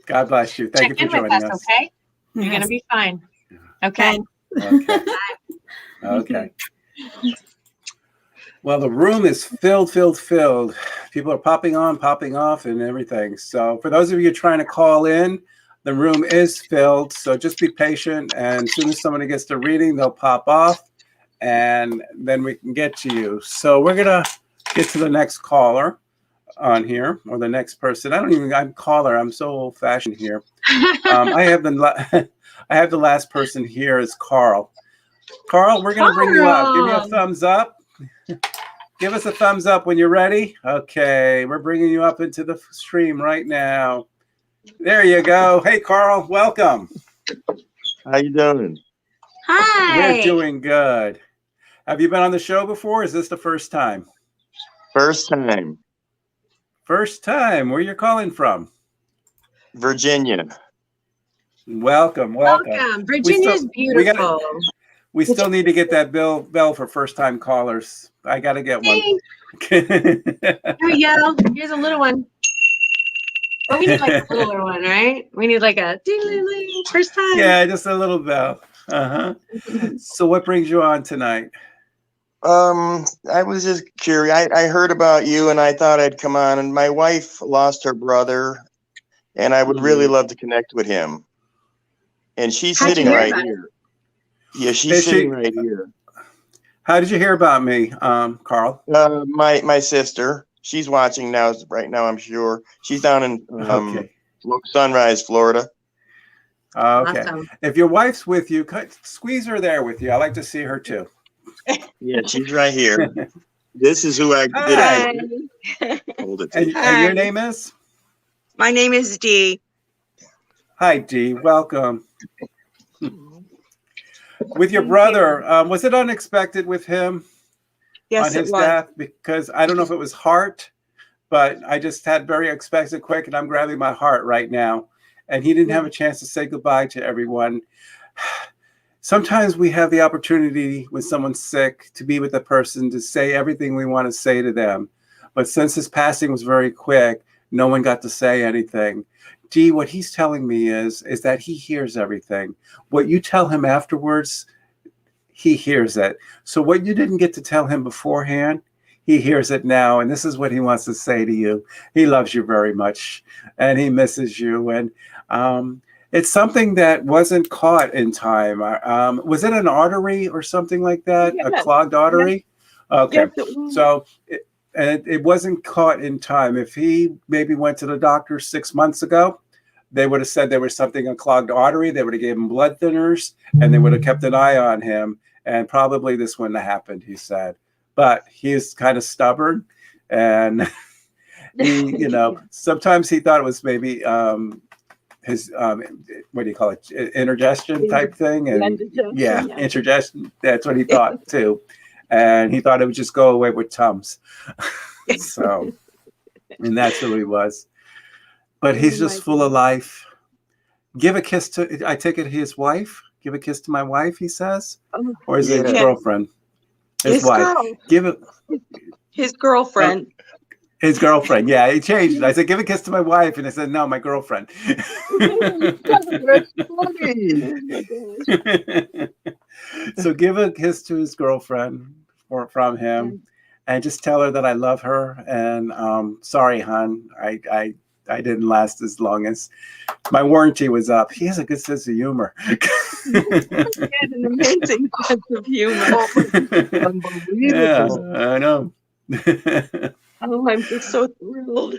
F: God bless you. Thank you for joining us.
G: Okay, you're gonna be fine. Okay.
F: Okay. Okay. Well, the room is filled. People are popping on, popping off, and everything. So for those of you trying to call in, the room is filled, so just be patient, and as soon as somebody gets to reading, they'll pop off, and then we can get to you. So we're going to get to the next caller on here, or the next person. I'm caller. I'm so old-fashioned here. I have the last person here is Carl. Carl, we're going to bring you up. Give me a thumbs up. Give us a thumbs up when you're ready. Okay, we're bringing you up into the stream right now. There you go. Hey, Carl, welcome.
J: How you doing?
G: Hi.
F: We're doing good. Have you been on the show before? Is this the first time?
J: First time.
F: First time. Where you calling from?
J: Virginia.
F: Welcome.
G: Virginia's beautiful.
F: We still need to get that bell for first-time callers. I got to get one.
G: Here we go. Here's a little one. But we need like a littler one, right? We need like a ding-ling-ling, first time.
F: Yeah, just a little bell. So what brings you on tonight?
J: I was just curious. I heard about you and I thought I'd come on. And my wife lost her brother, and I would really love to connect with him. And she's sitting right here. Yeah, she's sitting right here.
F: How did you hear about me, Carl?
J: My sister. She's watching right now, I'm sure. She's down in Sunrise, Florida.
F: Okay.
G: Awesome.
F: If your wife's with you, squeeze her there with you. I like to see her too.
J: Yeah, she's right here. This is who I did. Hold it.
F: And your name is?
K: My name is Dee.
F: Hi, Dee. Welcome. With your brother, was it unexpected with him?
K: Yes,
F: on his
K: it was.
F: death? Because I don't know if it was heart but I just had very expected quick, and I'm grabbing my heart right now. And he didn't have a chance to say goodbye to everyone. Sometimes we have the opportunity when someone's sick to be with the person, to say everything we want to say to them. But since his passing was very quick, no one got to say anything. Dee, what he's telling me is that he hears everything. What you tell him afterwards, he hears it. So what you didn't get to tell him beforehand, he hears it now. And this is what he wants to say to you. He loves you very much, and he misses you. And it's something that wasn't caught in time. Was it an artery or something like that?
K: Yes.
F: A clogged artery?
K: Yes.
F: Okay.
K: Yes, it was.
F: So it wasn't caught in time. If he maybe went to the doctor 6 months ago, they would have said there was something, a clogged artery. They would have given him blood thinners, and they would have kept an eye on him. And probably this wouldn't have happened, he said. But he's kind of stubborn, and he, sometimes he thought it was maybe his what do you call it, indigestion type thing, and indigestion. That's what he thought too, and he thought it would just go away with Tums. So, and that's who he was. But he's just full of life. Give a kiss to, I take it, his wife. Give a kiss to my wife, he says, or is it his girlfriend? His wife.
K: Girl.
F: Give it.
K: His girlfriend.
F: His girlfriend. Yeah, he changed it. I said, give a kiss to my wife. And I said, no, my girlfriend. So give a kiss to his girlfriend from him, and just tell her that I love her. And sorry, hon, I didn't last as long as my warranty was up. He has a good sense of humor.
K: He has an amazing sense of humor.
L: Unbelievable.
F: Yeah, I know.
K: Oh, I'm just so thrilled.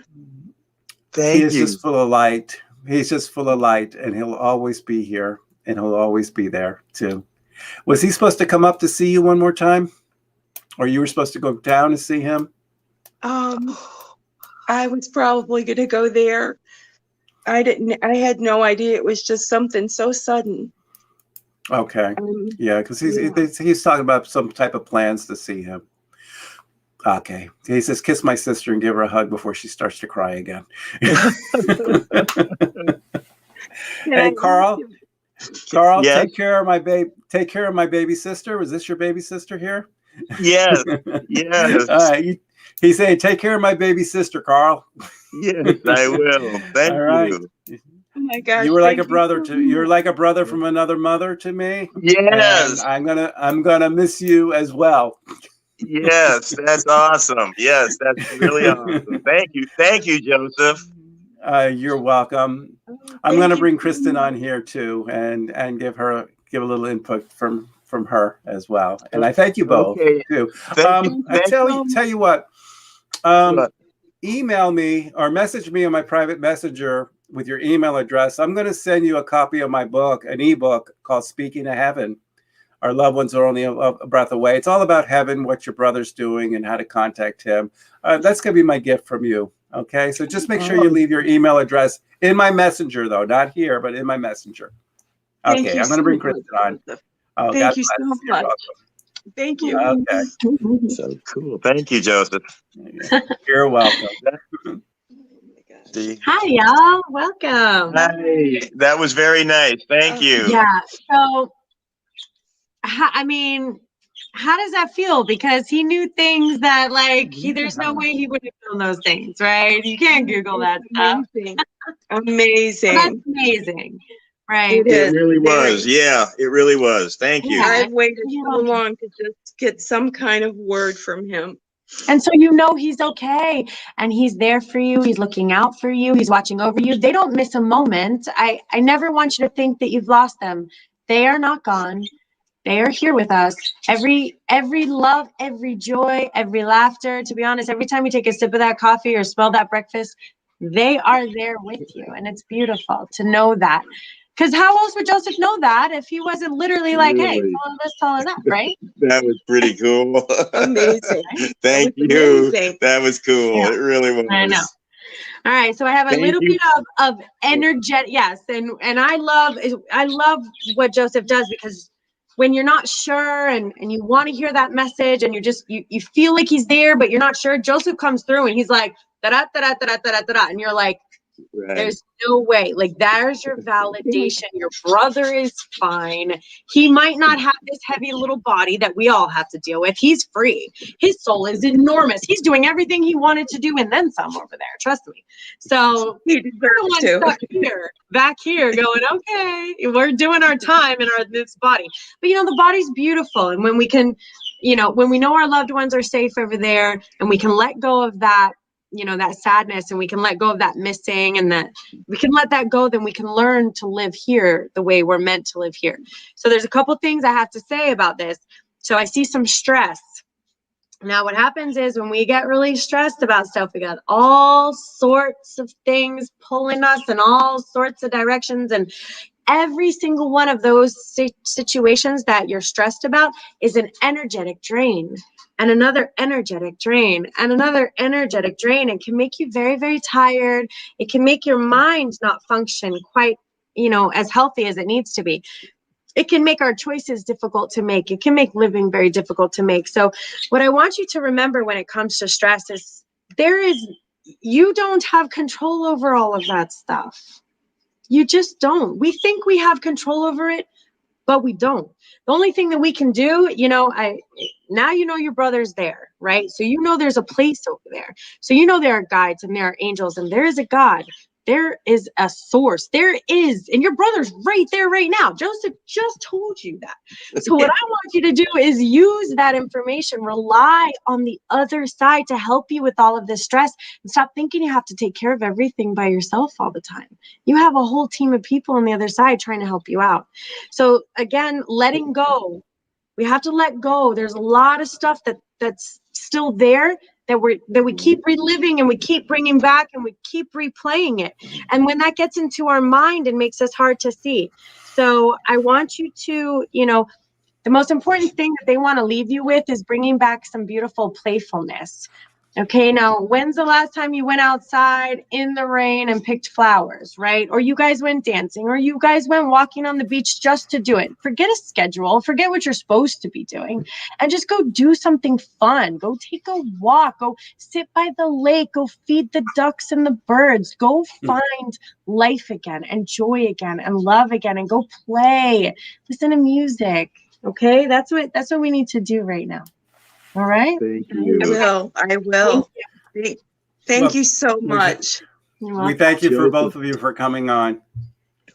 F: He is just full of light. He's just full of light, and he'll always be here, and he'll always be there too. Was he supposed to come up to see you one more time, or you were supposed to go down to see him?
K: I was probably going to go there. I had no idea. It was just something so sudden.
F: Okay. Yeah, because he's talking about some type of plans to see him. Okay. He says, kiss my sister and give her a hug before she starts to cry again. Hey, Carl. Carl,
J: Yes.
F: take care of my baby sister. Was this your baby sister here?
J: Yes. Yes.
F: All right. He's saying, take care of my baby sister, Carl.
J: Yes, I will. Thank you.
K: Oh my gosh.
F: You were like a brother you're like a brother from another mother to me.
J: Yes.
F: And I'm gonna miss you as well.
J: Yes, that's awesome. Yes, that's really awesome. Thank you, Joseph.
F: You're welcome. I'm going to bring Kristen on here too, and give a little input from her as well. And I thank you both too. I tell you what. Email me or message me on my private messenger with your email address. I'm going to send you a copy of my book, an ebook called Speaking of Heaven. Our loved ones are only a breath away. It's all about heaven, what your brother's doing, and how to contact him. That's going to be my gift from you. Okay, so just make sure you leave your email address in my messenger, though, not here, but in my messenger. Okay, I'm going to bring Kristen on. Oh,
K: Thank you so much. Thank you.
F: Okay.
J: So cool. Thank you, Joseph.
F: You're welcome.
G: Hi, y'all. Welcome.
J: Hi. That was very nice. Thank you.
G: Yeah. So, I mean, how does that feel? Because he knew things that, like, there's no way he would have known those things, right? You can't Google that stuff.
K: Amazing.
G: That's amazing, right?
J: It really was. Yeah, it really was. Thank you.
K: I've waited so long to just get some kind of word from him.
G: And so he's okay, and he's there for you. He's looking out for you. He's watching over you. They don't miss a moment. I never want you to think that you've lost them. They are not gone. They are here with us. Every love, every joy, every laughter. To be honest, every time you take a sip of that coffee or smell that breakfast, they are there with you. And it's beautiful to know that. Because how else would Joseph know that if he wasn't literally like, hey, tell him this, tell him that, right?
J: That was pretty cool.
K: Amazing.
J: Thank you. That was cool.
G: Yeah.
J: It really was.
G: I know. All right, so I have a little bit of energetic, yes, and I love what Joseph does, because when you're not sure and you want to hear that message and you feel like he's there, but you're not sure, Joseph comes through and he's like, da-da-da-da-da-da-da-da. And you're like,
J: Right.
G: there's no way. Like, there's your validation. Your brother is fine. He might not have this heavy little body that we all have to deal with. He's free. His soul is enormous. He's doing everything he wanted to do and then some over there. Trust me. So we're the ones stuck here, back here, going, okay, we're doing our time in this body. But the body's beautiful, and when we can, when we know our loved ones are safe over there, and we can let go of that. That sadness, and we can let go of that missing, and that we can let that go, then we can learn to live here the way we're meant to live here. So there's a couple things I have to say about this. So I see some stress. Now what happens is when we get really stressed about stuff, we got all sorts of things pulling us in all sorts of directions, and every single one of those situations that you're stressed about is an energetic drain, and another energetic drain, and another energetic drain. It can make you very, very tired. It can make your mind not function quite, as healthy as it needs to be. It can make our choices difficult to make. It can make living very difficult to make. So what I want you to remember when it comes to stress is you don't have control over all of that stuff. You just don't. We think we have control over it, but we don't. The only thing that we can do, now your brother's there, right? So there's a place over there. So there are guides and there are angels and there is a God. There is a source. There is, and your brother's right there right now. Joseph just told you that. So what I want you to do is use that information, rely on the other side to help you with all of this stress, and stop thinking you have to take care of everything by yourself all the time. You have a whole team of people on the other side trying to help you out. So again, letting go. We have to let go. There's a lot of stuff that's still there that we keep reliving, and we keep bringing back, and we keep replaying it. And when that gets into our mind, it makes us hard to see. So I want you to, the most important thing that they want to leave you with is bringing back some beautiful playfulness. Okay, now, when's the last time you went outside in the rain and picked flowers, right? Or you guys went dancing, or you guys went walking on the beach just to do it. Forget a schedule, forget what you're supposed to be doing, and just go do something fun. Go take a walk, go sit by the lake, go feed the ducks and the birds, go find life again, and joy again, and love again, and go play, listen to music, okay? That's what we need to do right now. All right.
J: Thank you.
K: I will. Thank you so much.
F: We thank you for both of you for coming on.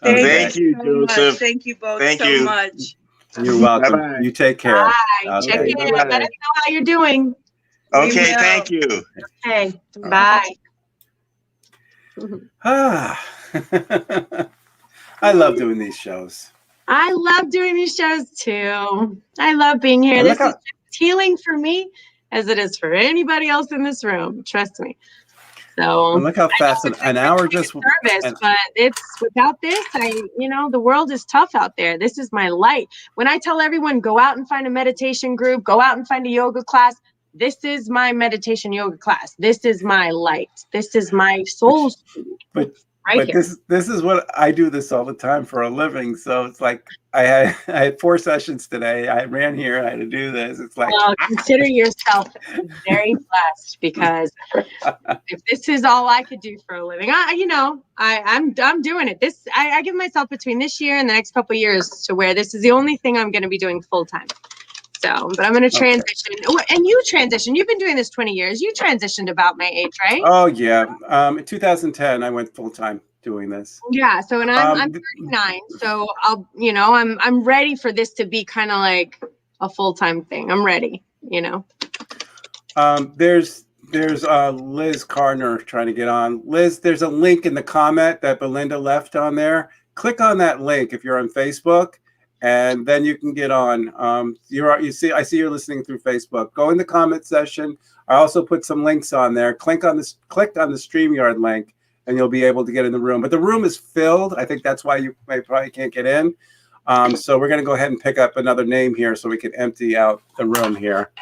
J: Thank you,
K: so
J: Joseph.
K: much. Thank you both
J: Thank
K: so
J: you.
K: much.
F: You're welcome.
J: Bye-bye.
F: You take care.
G: Bye.
F: Okay.
G: Check in. Let us know how you're doing.
J: Okay, thank you.
G: Okay. Bye.
F: I love doing these shows.
G: I love doing these shows too. I love being here. This is just healing for me as it is for anybody else in this room. Trust me. So
F: look how fast an hour just
G: nervous, but it's without this, the world is tough out there. This is my light. When I tell everyone, go out and find a meditation group, go out and find a yoga class, this is my meditation yoga class. This is my light. This is my soul.
F: But
G: right here.
F: This is what I do this all the time for a living. So it's like I had 4 sessions today. I ran here. I had to do this. It's like
G: consider yourself very blessed, because if this is all I could do for a living, I'm doing it. I give myself between this year and the next couple of years to where this is the only thing I'm going to be doing full time. So, but I'm going to transition. Okay. And you transitioned. You've been doing this 20 years. You transitioned about my age, right?
F: Oh yeah. In 2010, I went full time doing this.
G: Yeah. So, and I'm 39. So I'm ready for this to be kind of like a full time thing. I'm ready.
F: There's Liz Cardner trying to get on. Liz, there's a link in the comment that Belinda left on there. Click on that link if you're on Facebook. And then you can get on. I see you're listening through Facebook. Go in the comment section. I also put some links on there. Click on the StreamYard link, and you'll be able to get in the room. But the room is filled. I think that's why you probably can't get in. So we're going to go ahead and pick up another name here so we can empty out the room here.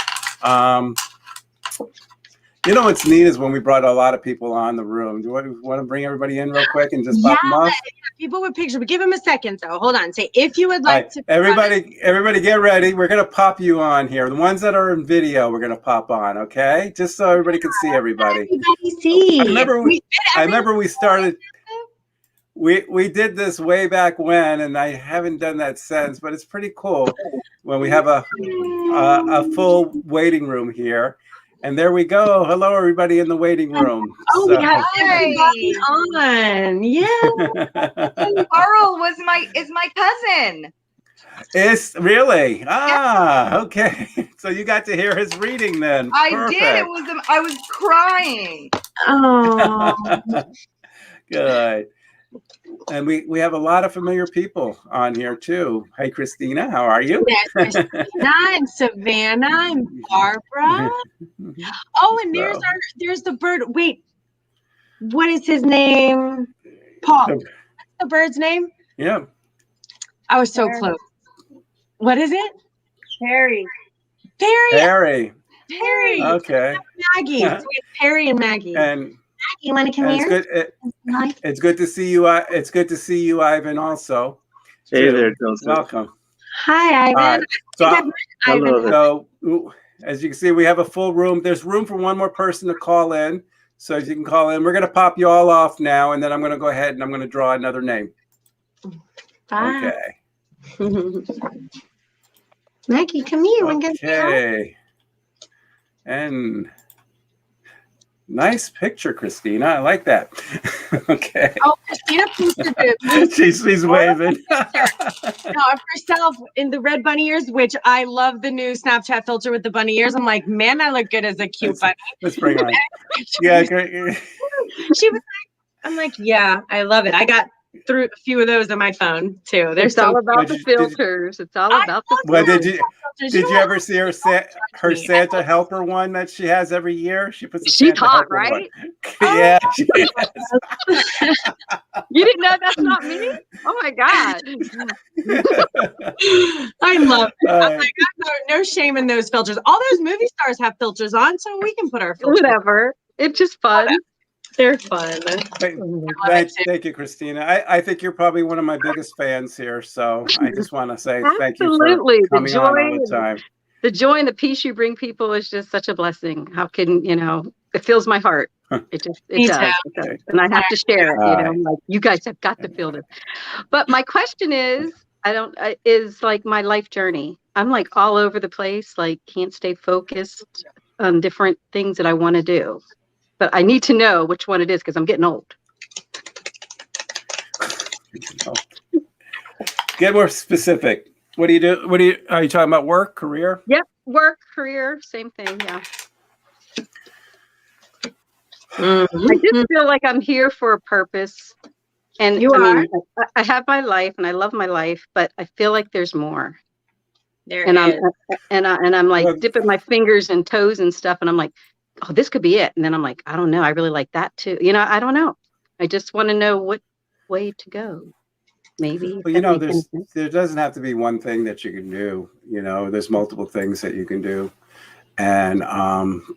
F: You know what's neat is when we brought a lot of people on the room. Do you want to bring everybody in real quick and just pop them off?
G: People with pictures, but give them a second though. Hold on. Say if you would like to.
F: Everybody get ready. We're gonna pop you on here. The ones that are in video, we're gonna pop on, okay? Just so everybody can see everybody.
G: Everybody see.
F: I remember we started. We did this way back when, and I haven't done that since, but it's pretty cool when we have a full waiting room here. And there we go. Hello, everybody in the waiting room.
G: Oh, we have everybody on. Yeah.
L: Carl is my cousin.
F: It's really okay. So you got to hear his reading then.
L: I did. I was crying.
G: Oh,
F: good. And we have a lot of familiar people on here too. Hey, Christina, how are you?
G: Yeah, Christina and Savannah and Barbara. Oh, and there's the bird. Wait, what is his name? Paul. What's the bird's name?
F: Yeah.
G: I was so close. What is it?
L: Perry.
G: Perry.
F: Okay.
G: Maggie. So we have Perry and Maggie.
F: And
G: you want to come here?
F: It's good to see you. It's good to see you, Ivan. Also,
M: hey there, Joseph.
F: Welcome.
G: Hi, Ivan.
F: So, as you can see, we have a full room. There's room for one more person to call in, so as you can call in. We're going to pop you all off now, and then I'm going to go ahead and I'm going to draw another name.
G: Bye.
F: Okay.
G: Maggie, come here.
F: Okay. And. Nice picture, Christina. I like that. Okay.
G: Oh, Christina posted it.
F: She's waving.
G: No, of herself in the red bunny ears, which I love the new Snapchat filter with the bunny ears. I'm like, man, I look good as a cute bunny.
F: Let's bring her on. Yeah, great.
G: She was like, I'm like, yeah, I love it. I got through a few of those on my phone too.
N: It's all about the filters. It's all about the filters.
F: Did you ever see her Santa helper one that she has every year? She puts.
N: She's hot, right?
F: Yeah, she is.
N: You didn't know that's not me? Oh my god!
G: I love it. I'm like, no shame in those filters. All those movie stars have filters on, so we can put our filters.
N: Whatever. It's just fun.
G: They're fun.
F: Thank you, Christina. I think you're probably one of my biggest fans here, so I just want to say thank you for coming on all the time.
N: The joy and the peace you bring people is just such a blessing. How can it fills my heart. It does. And I have to share it. Like, you guys have got to feel this. But my question is, is like my life journey. I'm like all over the place. Like can't stay focused on different things that I want to do. But I need to know which one it is because I'm getting old.
F: Get more specific. What do you do? Are you talking about work, career?
N: Yep, work, career, same thing. Yeah. I just feel like I'm here for a purpose, and I have my life, and I love my life, but I feel like there's more. I'm like dipping my fingers and toes and stuff, and I'm like, oh, this could be it. And then I'm like, I don't know. I really like that too. I don't know. I just want to know what way to go. Maybe.
F: Well, there doesn't have to be one thing that you can do. There's multiple things that you can do. And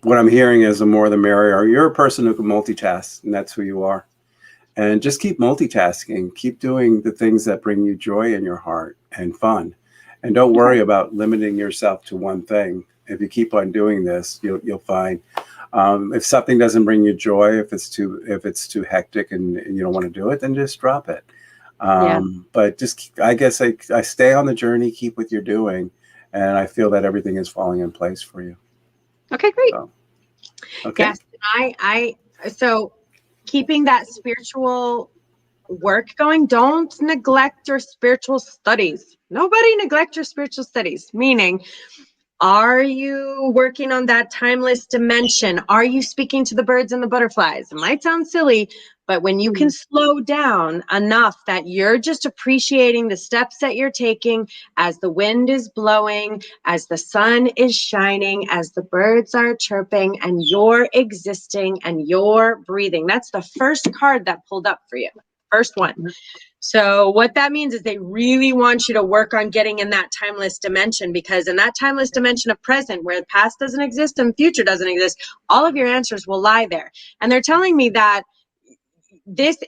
F: what I'm hearing is the more the merrier. You're a person who can multitask, and that's who you are. And just keep multitasking. Keep doing the things that bring you joy in your heart and fun. And don't worry about limiting yourself to one thing. If you keep on doing this, you'll find if something doesn't bring you joy, if it's too hectic and you don't want to do it, then just drop it. But I guess I stay on the journey, keep what you're doing, and I feel that everything is falling in place for you.
N: Okay, great.
G: Okay. Yes, so keeping that spiritual work going, don't neglect your spiritual studies. Nobody neglect your spiritual studies, meaning, are you working on that timeless dimension? Are you speaking to the birds and the butterflies? It might sound silly, but when you can slow down enough that you're just appreciating the steps that you're taking as the wind is blowing, as the sun is shining, as the birds are chirping, and you're existing and you're breathing. That's the first card that pulled up for you. first one. So what that means is they really want you to work on getting in that timeless dimension, because in that timeless dimension of present, where the past doesn't exist and future doesn't exist, all of your answers will lie there. And they're telling me that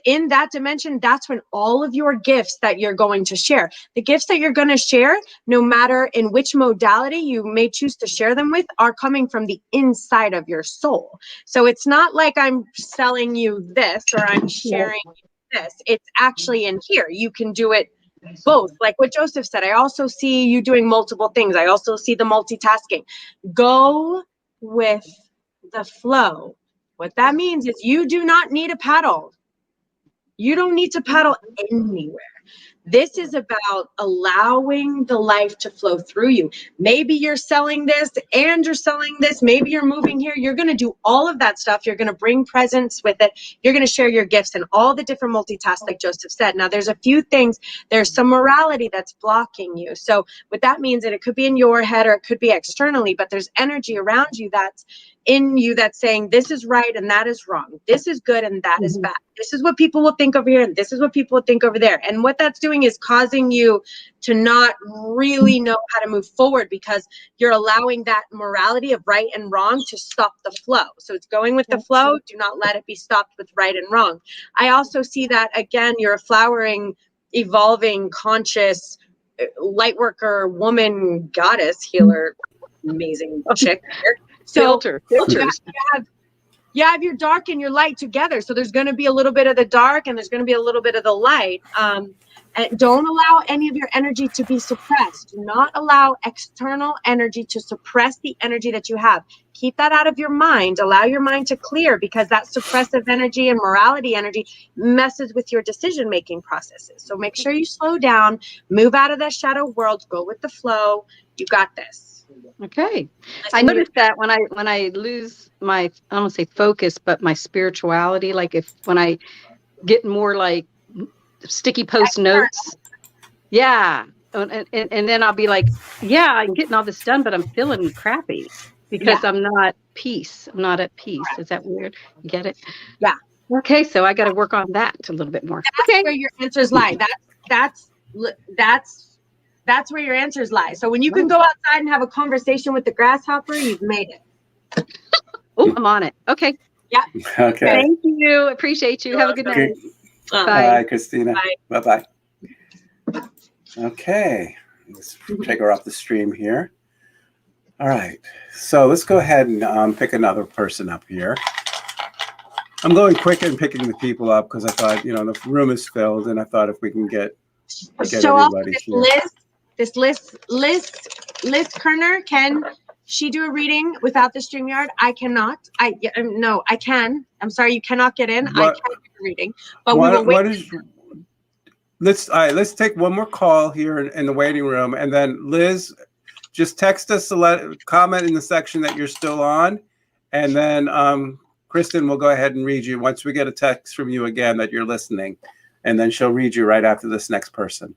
G: in that dimension, that's when all of your gifts that you're going to share, the gifts that you're going to share, no matter in which modality you may choose to share them with, are coming from the inside of your soul. So it's not like I'm selling you this or I'm sharing this. It's actually in here. You can do it both. Like what Joseph said, I also see you doing multiple things. I also see the multitasking. Go with the flow. What that means is you do not need a paddle. You don't need to paddle anywhere. This is about allowing the life to flow through you. Maybe you're selling this and you're selling this. Maybe you're moving here. You're going to do all of that stuff. You're going to bring presence with it. You're going to share your gifts and all the different multitasks, like Joseph said. Now, there's a few things. There's some morality that's blocking you. So what that means, and it could be in your head or it could be externally, but there's energy around you that's in you that's saying this is right and that is wrong. This is good and that is bad. This is what people will think over here and this is what people will think over there. And what that's doing is causing you to not really know how to move forward, because you're allowing that morality of right and wrong to stop the flow. So it's going with the flow. Do not let it be stopped with right and wrong. I also see that, again, you're a flowering, evolving, conscious light worker, woman, goddess, healer, amazing chick. So
N: filters.
G: You have your dark and your light together. So there's going to be a little bit of the dark and there's going to be a little bit of the light. And don't allow any of your energy to be suppressed. Do not allow external energy to suppress the energy that you have. Keep that out of your mind. Allow your mind to clear, because that suppressive energy and morality energy messes with your decision-making processes. So make sure you slow down, move out of that shadow world, go with the flow. You got this.
N: Okay. I noticed that when I lose my, I don't want to say focus, but my spirituality, like when I get more like sticky post notes. Yeah. And then I'll be like, yeah, I'm getting all this done, but I'm feeling crappy because I'm not peace. I'm not at peace. Is that weird? You get it?
G: Yeah.
N: Okay. So I got to work on that a little bit more.
G: That's where your answers lie. That's where your answers lie. So when you can go outside and have a conversation with the grasshopper, you've made it.
N: Oh, I'm on it. Okay.
G: Yeah.
F: Okay.
N: Thank you. Appreciate you. Have a good night.
F: Bye. Bye, Christina. Bye. Bye. Okay. Let's take her off the stream here. All right. So let's go ahead and pick another person up here. I'm going quick and picking the people up because I thought, the room is filled, and I thought if we can get everybody here.
G: Liz Kerner, can she do a reading without the StreamYard? I cannot. No, I can. I'm sorry, you cannot get in. I can do a reading, but we will wait.
F: Let's take one more call here in the waiting room, and then Liz, just text us to comment in the section that you're still on, and then Kristen will go ahead and read you once we get a text from you again that you're listening, and then she'll read you right after this next person.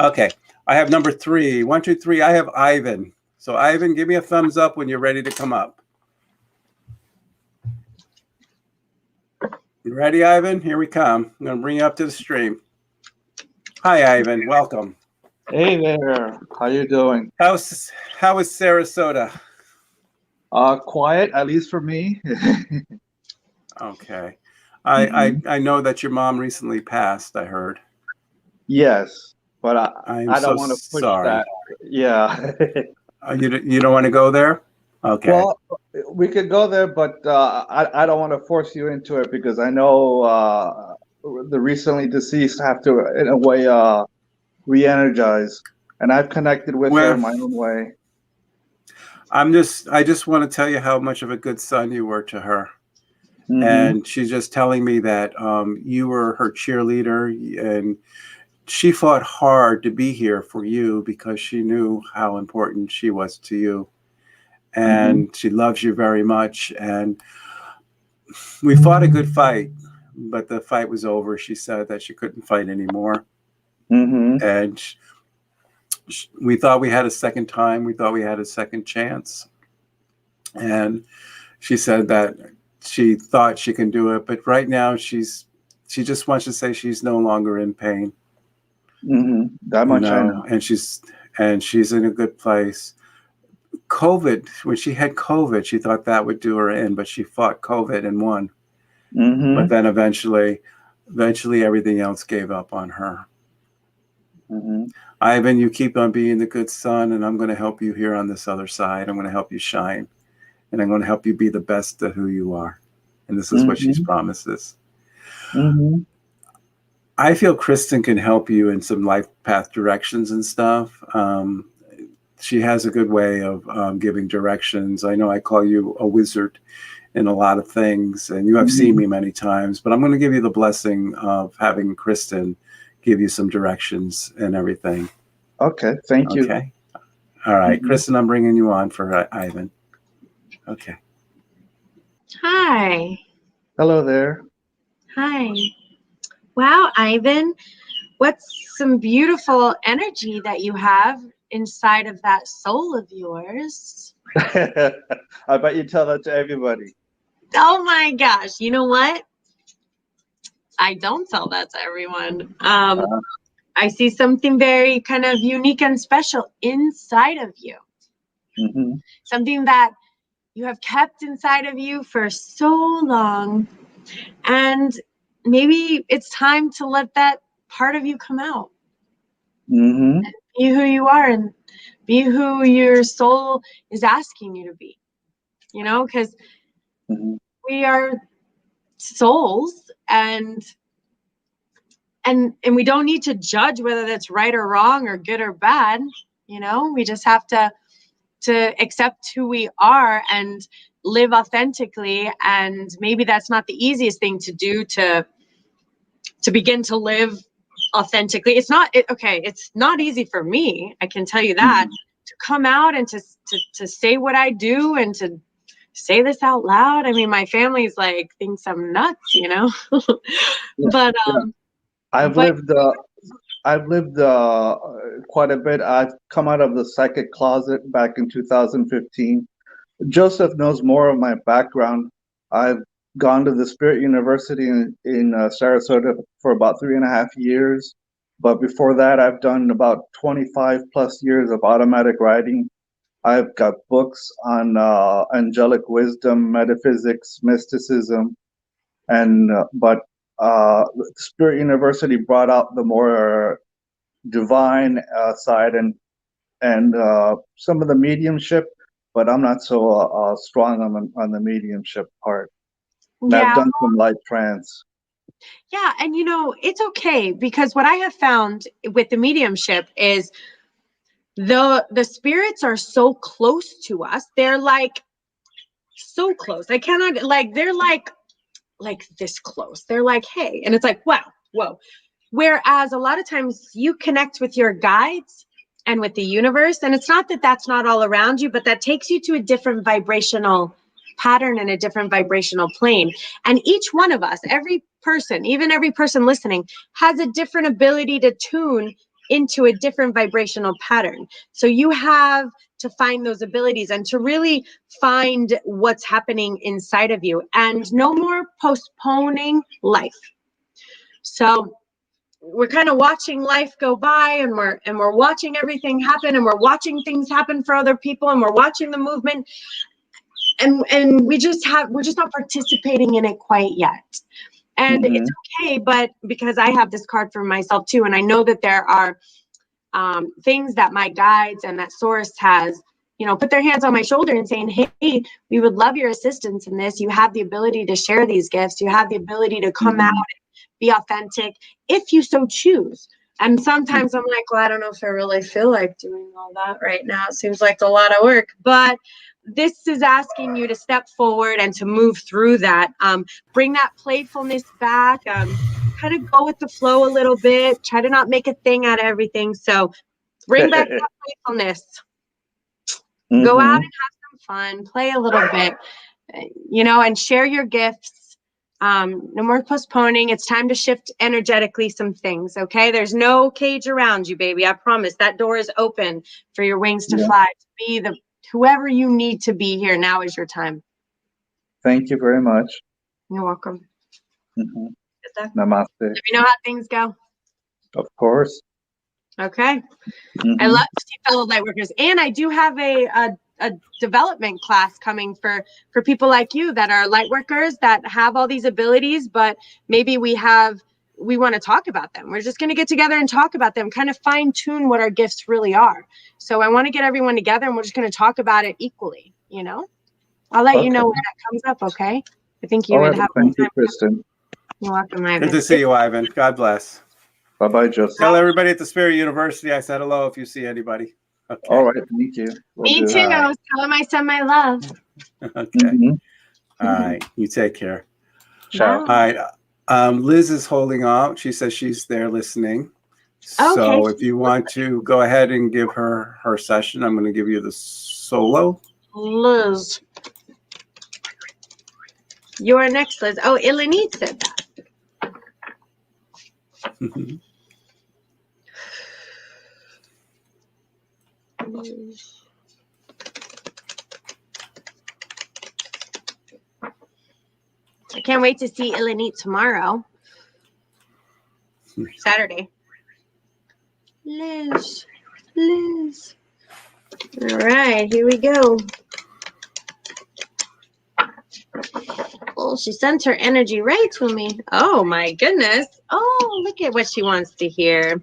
F: Okay. I have number 3. 1, 2, 3. I have Ivan. So Ivan, give me a thumbs up when you're ready to come up. You ready, Ivan? Here we come. I'm going to bring you up to the stream. Hi, Ivan. Welcome.
M: Hey there. How you doing?
F: How is Sarasota?
M: Quiet, at least for me.
F: Okay. I know that your mom recently passed, I heard.
M: Yes. But I don't want to push that. Yeah.
F: You don't want to go there? Okay.
M: Well, we could go there, but I don't want to force you into it, because I know the recently deceased have to, in a way, re-energize. And I've connected with her in my own way. I
F: just want to tell you how much of a good son you were to her. Mm-hmm. And she's just telling me that you were her cheerleader, and she fought hard to be here for you because she knew how important she was to you. And she loves you very much. And we fought a good fight, but the fight was over. She said that she couldn't fight anymore. And we thought we had a second time. We thought we had a second chance. And she said that she thought she can do it. But right now she's she just wants to say she's no longer in pain.
M: That much I know.
F: And she's in a good place. COVID, when she had COVID, she thought that would do her in, but she fought COVID and won. But then eventually everything else gave up on her. Ivan, you keep on being the good son, and I'm going to help you here on this other side. I'm going to help you shine, and I'm going to help you be the best of who you are. And this is what she's promises. I feel Kristen can help you in some life path directions and stuff. She has a good way of giving directions. I know I call you a wizard in a lot of things, and you have seen me many times, but I'm going to give you the blessing of having Kristen give you some directions and everything.
M: Okay, thank you.
F: Okay. All right, Kristen, I'm bringing you on for Ivan. Okay.
G: Hi.
M: Hello there.
G: Hi. Wow, Ivan, what's some beautiful energy that you have inside of that soul of yours?
M: I bet you tell that to everybody.
G: Oh my gosh. You know what? I don't tell that to everyone. I see something very kind of unique and special inside of you. Something that you have kept inside of you for so long. And maybe it's time to let that part of you come out. And be who you are and be who your soul is asking you to be. You know, because we are souls and we don't need to judge whether that's right or wrong or good or bad. You know, we just have to accept who we are and live authentically. And maybe that's not the easiest thing to do, to begin to live authentically. It's not easy for me, I can tell you that, to come out and to say what I do and to say this out loud. I mean, my family's like thinks I'm nuts, you know. But
M: I've lived quite a bit. I've come out of the psychic closet back in 2015. Joseph knows more of my background. I've gone to the Spirit University in Sarasota for about 3.5 years. But before that, I've done about 25 plus years of automatic writing. I've got books on angelic wisdom, metaphysics, mysticism, and Spirit University brought out the more divine side and some of the mediumship, but I'm not so strong on the mediumship part. And I've done some light trance.
G: Yeah, and you know, it's okay, because what I have found with the mediumship is the spirits are so close to us. They're like so close. I cannot, like, they're like this close. They're like, hey, and it's like, wow, whoa. Whereas a lot of times you connect with your guides and with the universe, and it's not that that's not all around you, but that takes you to a different vibrational pattern and a different vibrational plane. And each one of us, every person, even every person listening, has a different ability to tune into a different vibrational pattern. So you have to find those abilities and to really find what's happening inside of you, and no more postponing life. So we're kind of watching life go by, and we're watching everything happen, and we're watching things happen for other people, and we're watching the movement, and we're just not participating in it quite yet. And it's okay, but because I have this card for myself too, and I know that there are things that my guides and that source has, you know, put their hands on my shoulder and saying, hey, we would love your assistance in this. You have the ability to share these gifts. You have the ability to come out and be authentic if you so choose. And sometimes I'm like, well, I don't know if I really feel like doing all that right now. It seems like a lot of work, but this is asking you to step forward and to move through that. Bring that playfulness back. Kind of go with the flow a little bit. Try to not make a thing out of everything. So bring back that playfulness. Go out and have some fun. Play a little bit, you know, and share your gifts. No more postponing. It's time to shift energetically some things, okay? There's no cage around you, baby. I promise. That door is open for your wings to fly, to be the whoever you need to be here. Now is your time.
M: Thank you very much.
G: You're welcome.
M: Namaste.
G: Let me know how things go.
M: Of course.
G: Okay. I love to see fellow lightworkers, and I do have a development class coming for people like you that are lightworkers that have all these abilities, but maybe we want to talk about them. We're just going to get together and talk about them, kind of fine tune what our gifts really are. So I want to get everyone together, and we're just going to talk about it equally. You know, I'll let you know when that comes up. Okay. I think you would have.
M: Thank you, Kristen.
G: You're welcome, Ivan.
F: Good to see you, Ivan. God bless.
M: Bye-bye, Joseph.
F: Tell everybody at the Spirit University I said hello if you see anybody. Okay.
M: All right, thank you.
G: Me too. Tell him I send my love.
F: Okay. All right. You take care.
M: Ciao.
F: All right. Liz is holding out. She says she's there listening. So
G: Okay.
F: if you want to go ahead and give her session, I'm going to give you the solo.
G: Liz. You're next, Liz. Oh, Ilanit said that. I can't wait to see Ilanit tomorrow. Saturday. Liz. All right, here we go. Oh, she sent her energy right to me. Oh my goodness. Oh, look at what she wants to hear.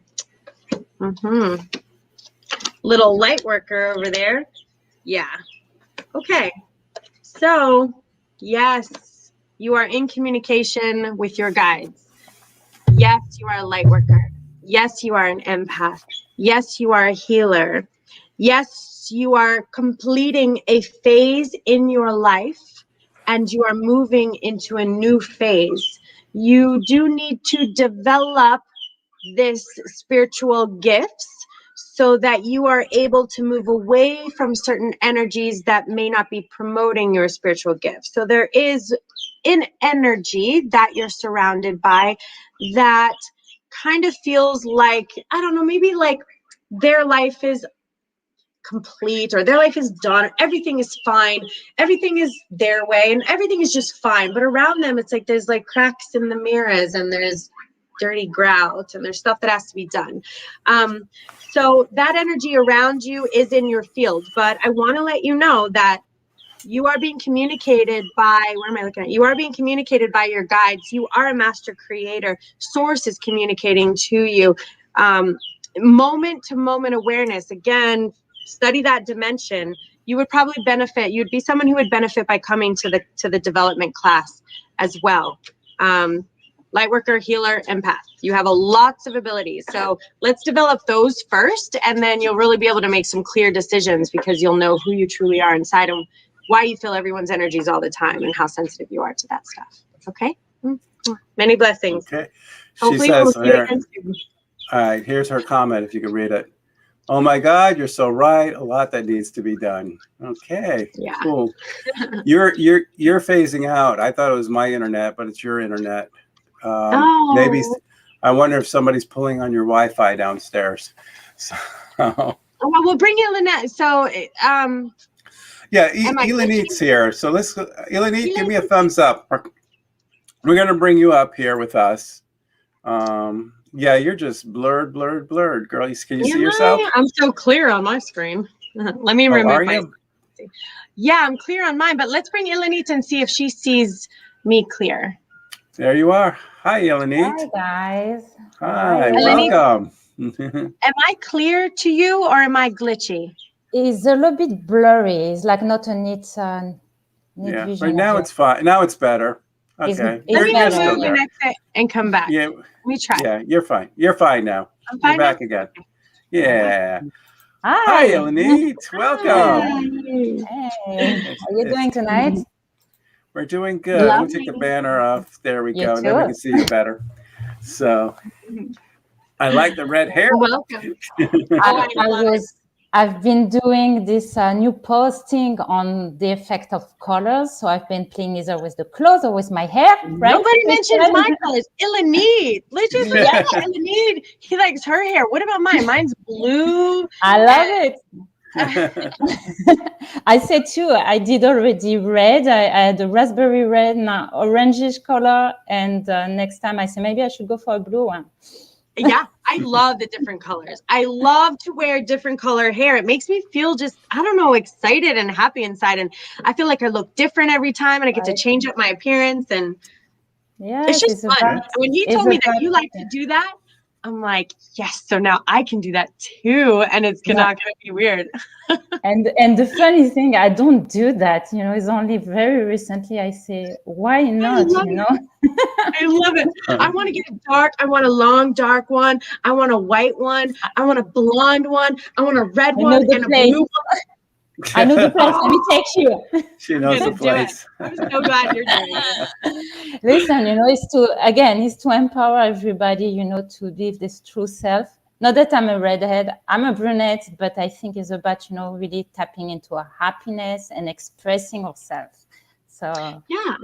G: Little light worker over there. Yeah. Okay. So, yes, you are in communication with your guides. Yes, you are a light worker. Yes, you are an empath. Yes, you are a healer. Yes, you are completing a phase in your life and you are moving into a new phase. You do need to develop this spiritual gifts so that you are able to move away from certain energies that may not be promoting your spiritual gifts. So there is an energy that you're surrounded by that kind of feels like, I don't know, maybe like their life is complete or their life is done, everything is fine, everything is their way and everything is just fine, but around them it's like there's like cracks in the mirrors and there's dirty grout and there's stuff that has to be done. So that energy around you is in your field, but I want to let you know that you are being communicated by, where am I looking at? You are being communicated by your guides. You are a master creator. Source is communicating to you. Moment to moment awareness. Again, study that dimension. You would probably benefit. You'd be someone who would benefit by coming to the development class as well. Lightworker, healer, empath. You have lots of abilities. So let's develop those first, and then you'll really be able to make some clear decisions because you'll know who you truly are inside and why you feel everyone's energies all the time and how sensitive you are to that stuff. Okay? Many blessings.
F: Okay.
G: Hopefully
F: She says
G: we'll see you
F: here,
G: again soon.
F: all right, here's her comment if you can read it. Oh my God, you're so right. A lot that needs to be done. Okay.
G: Yeah.
F: Cool. You're phasing out. I thought it was my internet, but it's your internet. Maybe I wonder if somebody's pulling on your Wi-Fi downstairs. So,
G: well, we'll bring you Lynette. So,
F: yeah, Ilanit's here. So let's go. Ilanit, give me a thumbs up. We're going to bring you up here with us. Yeah, you're just blurred, girl. Can you see yourself?
G: I'm so clear on my screen. Let me remove my. Yeah, I'm clear on mine, but let's bring Ilanit and see if she sees me clear.
F: There you are. Hi, Ilanit.
O: Hi, guys.
F: Hi, welcome.
G: Am I clear to you or am I glitchy?
O: It's a little bit blurry. It's like not a neat
F: yeah,
O: vision.
F: right now it's fine. Now it's better. Okay.
G: Let me move you next and come back.
F: Yeah.
G: Let me try.
F: Yeah, you're fine. You're fine now.
G: I'm fine
F: You're back
G: now?
F: again. Yeah.
O: Hi,
F: Ilanit. Welcome.
O: Hey. How are you doing tonight?
F: We're doing good. I'm going to take the banner off. There we go. Then we can see you better. So I like the red hair.
G: Welcome.
O: I've been doing this new posting on the effect of colors. So I've been playing either with the clothes or with my hair. Right?
G: Nobody mentions my colors. Ilanit. Let's just Ilanit. He likes her hair. What about mine? Mine's blue.
O: I love it. I said too, I did already red. I had a raspberry red, now orangish color. And next time I say, maybe I should go for a blue one.
G: Yeah, I love the different colors. I love to wear different color hair. It makes me feel just, I don't know, excited and happy inside. And I feel like I look different every time and I get to change up my appearance. And it's just fun. And when he told me that you like to do that, I'm like, yes, so now I can do that too. And it's not going to be weird.
O: And the funny thing, I don't do that, you know, it's only very recently I say, why not, you know?
G: I love it. I want to get it dark. I want a long, dark one. I want a white one. I want a blonde one. I want a red one and a blue one.
O: I know the place. Let me take you.
F: She knows the place.
G: I'm so glad you're doing it.
O: Listen, you know, it's to empower everybody, you know, to live this true self. Not that I'm a redhead, I'm a brunette, but I think it's about, you know, really tapping into our happiness and expressing ourselves. So
G: yeah,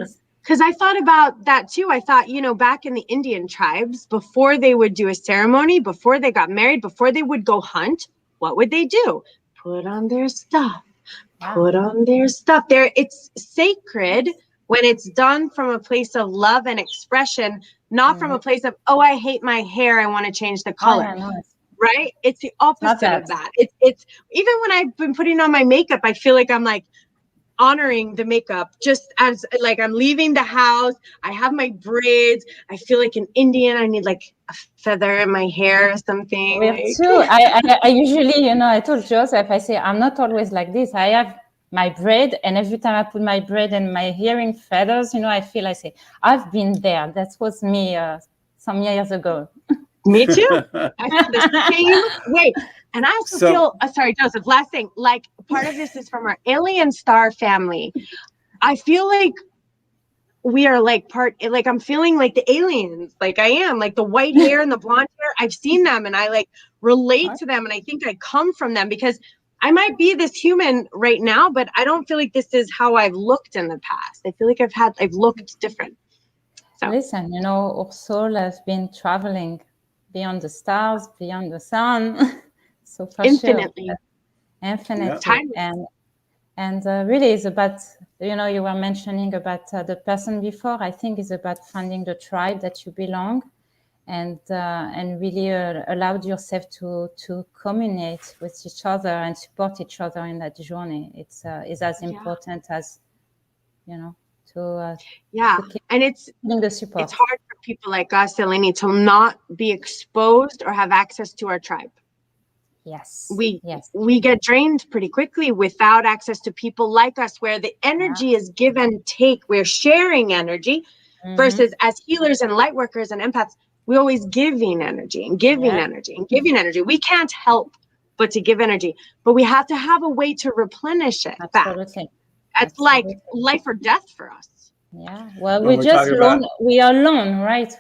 G: because I thought about that too. I thought, you know, back in the Indian tribes, before they would do a ceremony, before they got married, before they would go hunt, what would they do? Put on their stuff. Put on their stuff. It's sacred when it's done from a place of love and expression, not from a place of, oh, I hate my hair, I want to change the color. Right? It's the opposite of that. It's even when I've been putting on my makeup, I feel like I'm like honoring the makeup, just as like I'm leaving the house. I have my braids. I feel like an Indian. I need like a feather in my hair or something.
O: Me too. I usually, you know, I told Joseph, I say, I'm not always like this. I have my braid, and every time I put my braid and my hearing feathers, you know, I say, I've been there. That was me some years ago.
G: Me too. I feel the same way. And I also feel, sorry, Joseph, last thing, like part of this is from our alien star family. I feel like we are like I'm feeling like the aliens, like I am, like the white hair and the blonde hair. I've seen them and I like relate to them. And I think I come from them because I might be this human right now, but I don't feel like this is how I've looked in the past. I feel like I've looked different. So.
O: Listen, you know, our soul has been traveling beyond the stars, beyond the sun. So for
G: infinitely.
O: Sure, infinitely. And really it's about, you know, you were mentioning about the person before. I think it's about finding the tribe that you belong and really allowed yourself to communicate with each other and support each other in that journey. It's as important as, you know, to
G: and it's
O: the support.
G: It's hard for people like us, Eleni, to not be exposed or have access to our tribe.
O: Yes.
G: We get drained pretty quickly without access to people like us, where the energy is give and take. We're sharing energy versus as healers and light workers and empaths, we're always giving energy and giving energy and giving energy. We can't help but to give energy, but we have to have a way to replenish it back. It's like life or death for us.
O: Yeah, well, we are alone, right?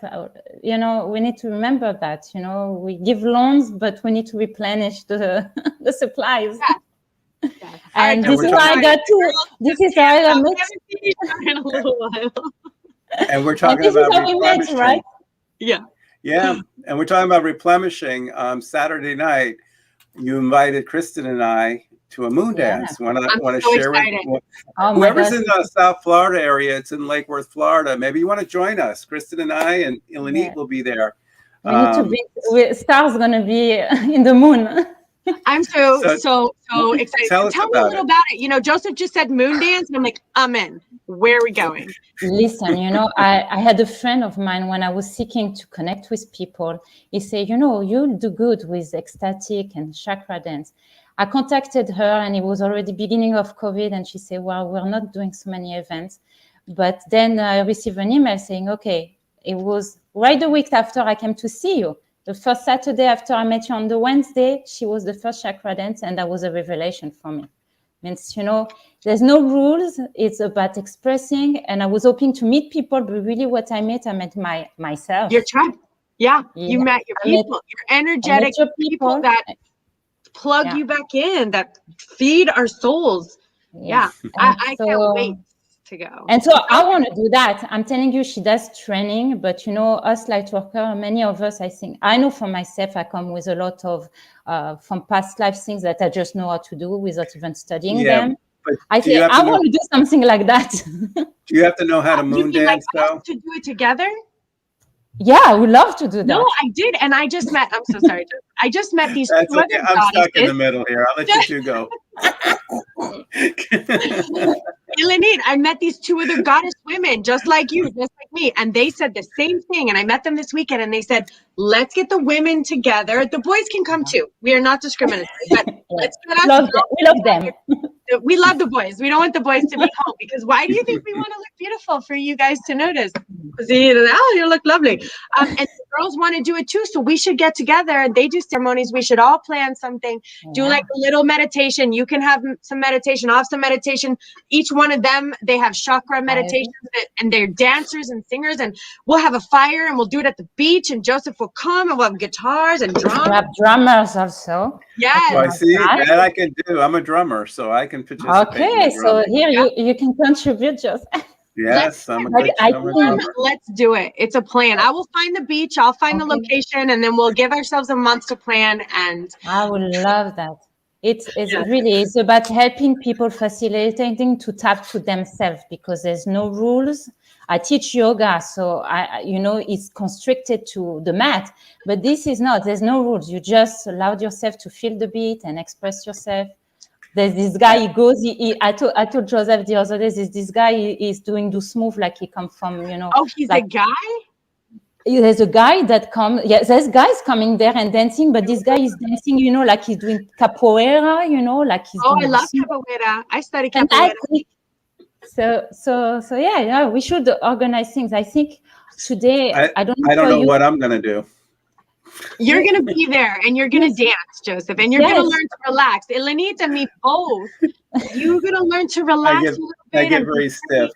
O: You know, we need to remember that, you know, we give loans, but we need to replenish the supplies.
G: Yes.
O: And this is why I got to, this is how I got
G: in a little while.
F: And we're talking about replenishing.
O: Right?
G: Yeah.
F: Yeah, and we're talking about replenishing. Saturday night, you invited Kristen and I to a moon dance. Want to share with whoever's in the South Florida area? It's in Lake Worth, Florida. Maybe you want to join us. Kristen and I and Elenit will be there.
O: We need to be. Star's gonna be in the moon.
G: I'm so excited. Tell me a little about it. You know, Joseph just said moon dance, and I'm like, I'm in. Where are we going?
O: Listen, you know, I had a friend of mine when I was seeking to connect with people. He said, you know, you'll do good with ecstatic and chakra dance. I contacted her and it was already beginning of COVID. And she said, well, we're not doing so many events. But then I received an email saying, okay, it was right the week after I came to see you. The first Saturday after I met you on the Wednesday, she was the first chakra dance. And that was a revelation for me. Means, you know, there's no rules. It's about expressing. And I was hoping to meet people, but really what I met myself.
G: Your tribe. Yeah. You met your people, your energetic people that plug you back in, that feed our souls. Yeah. I can't wait to go.
O: And so I want to do that. I'm telling you, she does training, but you know, us light worker, many of us, I think, I know for myself, I come with a lot of from past life things that I just know how to do without even studying them.
F: But
O: I say, I want to do something like that.
F: Do you have to know how to moon dance, though?
G: To do it together?
O: Yeah, I would love to do that.
G: No, I did. And I just met, I'm so sorry. I just met these
F: That's
G: two
F: okay.
G: other
F: I'm stuck in the
G: goddesses.
F: middle here. I'll let you two go.
G: Elenit, I met these two other goddess women, just like you, just like me. And they said the same thing. And I met them this weekend and they said, let's get the women together. The boys can come too. We are not discriminatory, but let's get us.
O: We love them.
G: We love the boys. We don't want the boys to be home because why do you think we want to look beautiful for you guys to notice? Because you look lovely. And the girls want to do it too. So we should get together. They do ceremonies. We should all plan something. Do like a little meditation. You can have some meditation, I'll have some meditation. Each one of them, they have chakra meditations and they're dancers and singers. And we'll have a fire and we'll do it at the beach. And Joseph will come and we'll have guitars and drums.
O: We have drummers also.
G: Yes.
F: So I see that I can do. I'm a drummer, so I can participate.
O: Okay, so here you can contribute, Joseph.
F: Yes, I'm a good drummer.
G: Let's do it. It's a plan. I will find the beach. I'll find the location, and then we'll give ourselves a month to plan. And
O: I would love that. It's really, it's about helping people, facilitating to tap to themselves because there's no rules. I teach yoga, so it's constricted to the mat, but this is not. There's no rules. You just allowed yourself to feel the beat and express yourself. There's this guy, he goes, I told Joseph the other day, this guy is doing the smooth like he come from,
G: Oh, he's a guy?
O: There's a guy that comes, there's guys coming there and dancing, but this guy is dancing, like he's doing capoeira, like he's doing
G: I love capoeira. I study
O: and
G: capoeira.
O: So yeah, we should organize things. I think today, I don't
F: know what I'm going to do.
G: You're going to be there and you're going to dance, Joseph, and you're going to learn to relax. Elenita and me both. You're going to learn to relax a little bit.
F: I get very stiff.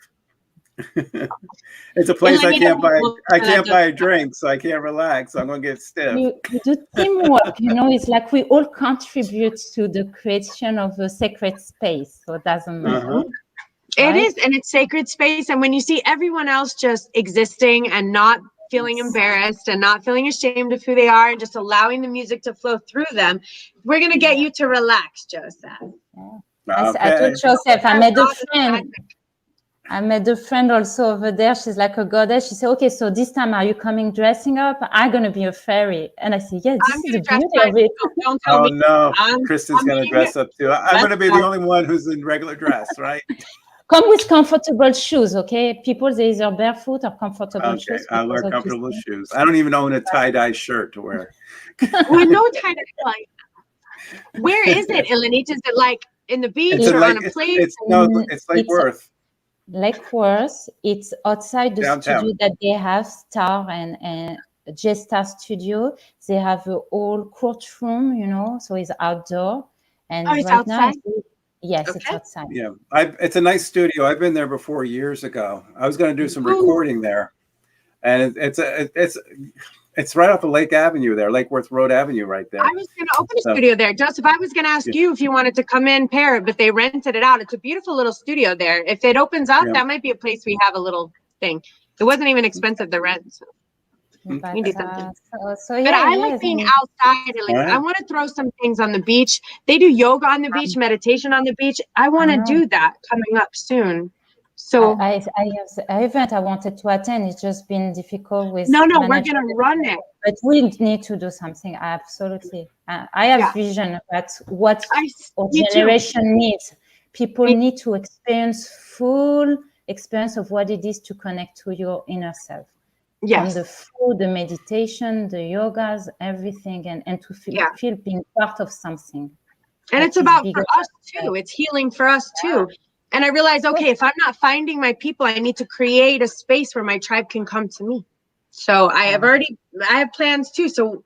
F: It's a place I can't buy a drink, so I can't relax. So I'm going to get stiff.
O: You do teamwork, it's like we all contribute to the creation of a sacred space. So it doesn't matter.
G: It is, and it's sacred space. And when you see everyone else just existing and not feeling embarrassed and not feeling ashamed of who they are and just allowing the music to flow through them, we're going to get you to relax, Joseph.
O: I told Joseph, I made a friend also over there. She's like a goddess. She said, okay, so this time are you coming dressing up? I'm going to be a fairy. And I said, yeah, this is the beauty of it.
G: Don't tell me.
F: No, Kristen's going to dress up too. I'm going to be the only one who's in regular dress, right?
O: Come with comfortable shoes, okay? People, they're either barefoot or comfortable shoes.
F: Okay, I'll wear comfortable shoes. I don't even own a tie-dye shirt to wear.
G: Well, no tie-dye. Like, where is it, Elenita? Is it like in the beach or on a place?
F: It's Lake Worth.
O: Lake Worth. It's outside the
F: Downtown.
O: studio that they have, Star and J-Star Studio. They have a whole courtroom, so it's outdoor. And
G: it's outside?
O: Yes, it's outside.
F: Yeah, it's a nice studio. I've been there before years ago. I was going to do some recording there, and it's right off of Lake Avenue there, Lake Worth Road Avenue, right there.
G: I was going to open a studio there, Joseph. I was going to ask you if you wanted to come in pair, but they rented it out. It's a beautiful little studio there. If it opens up, that might be a place we have a little thing. It wasn't even expensive to rent. So.
O: But,
G: we need something.
O: But
G: I like being outside. I want to throw some things on the beach. They do yoga on the beach, meditation on the beach. I want to do that coming up soon. So
O: I have an event I wanted to attend. It's just been difficult with.
G: No, we're going to run it.
O: But we need to do something. Absolutely. I have vision about what our generation needs. People need to experience full experience of what it is to connect to your inner self.
G: Yes.
O: From the food, the meditation, the yogas, everything, and to feel being part of something.
G: And it's about for us too. It's healing for us too. And I realized, okay, if I'm not finding my people, I need to create a space where my tribe can come to me. So I have plans too. So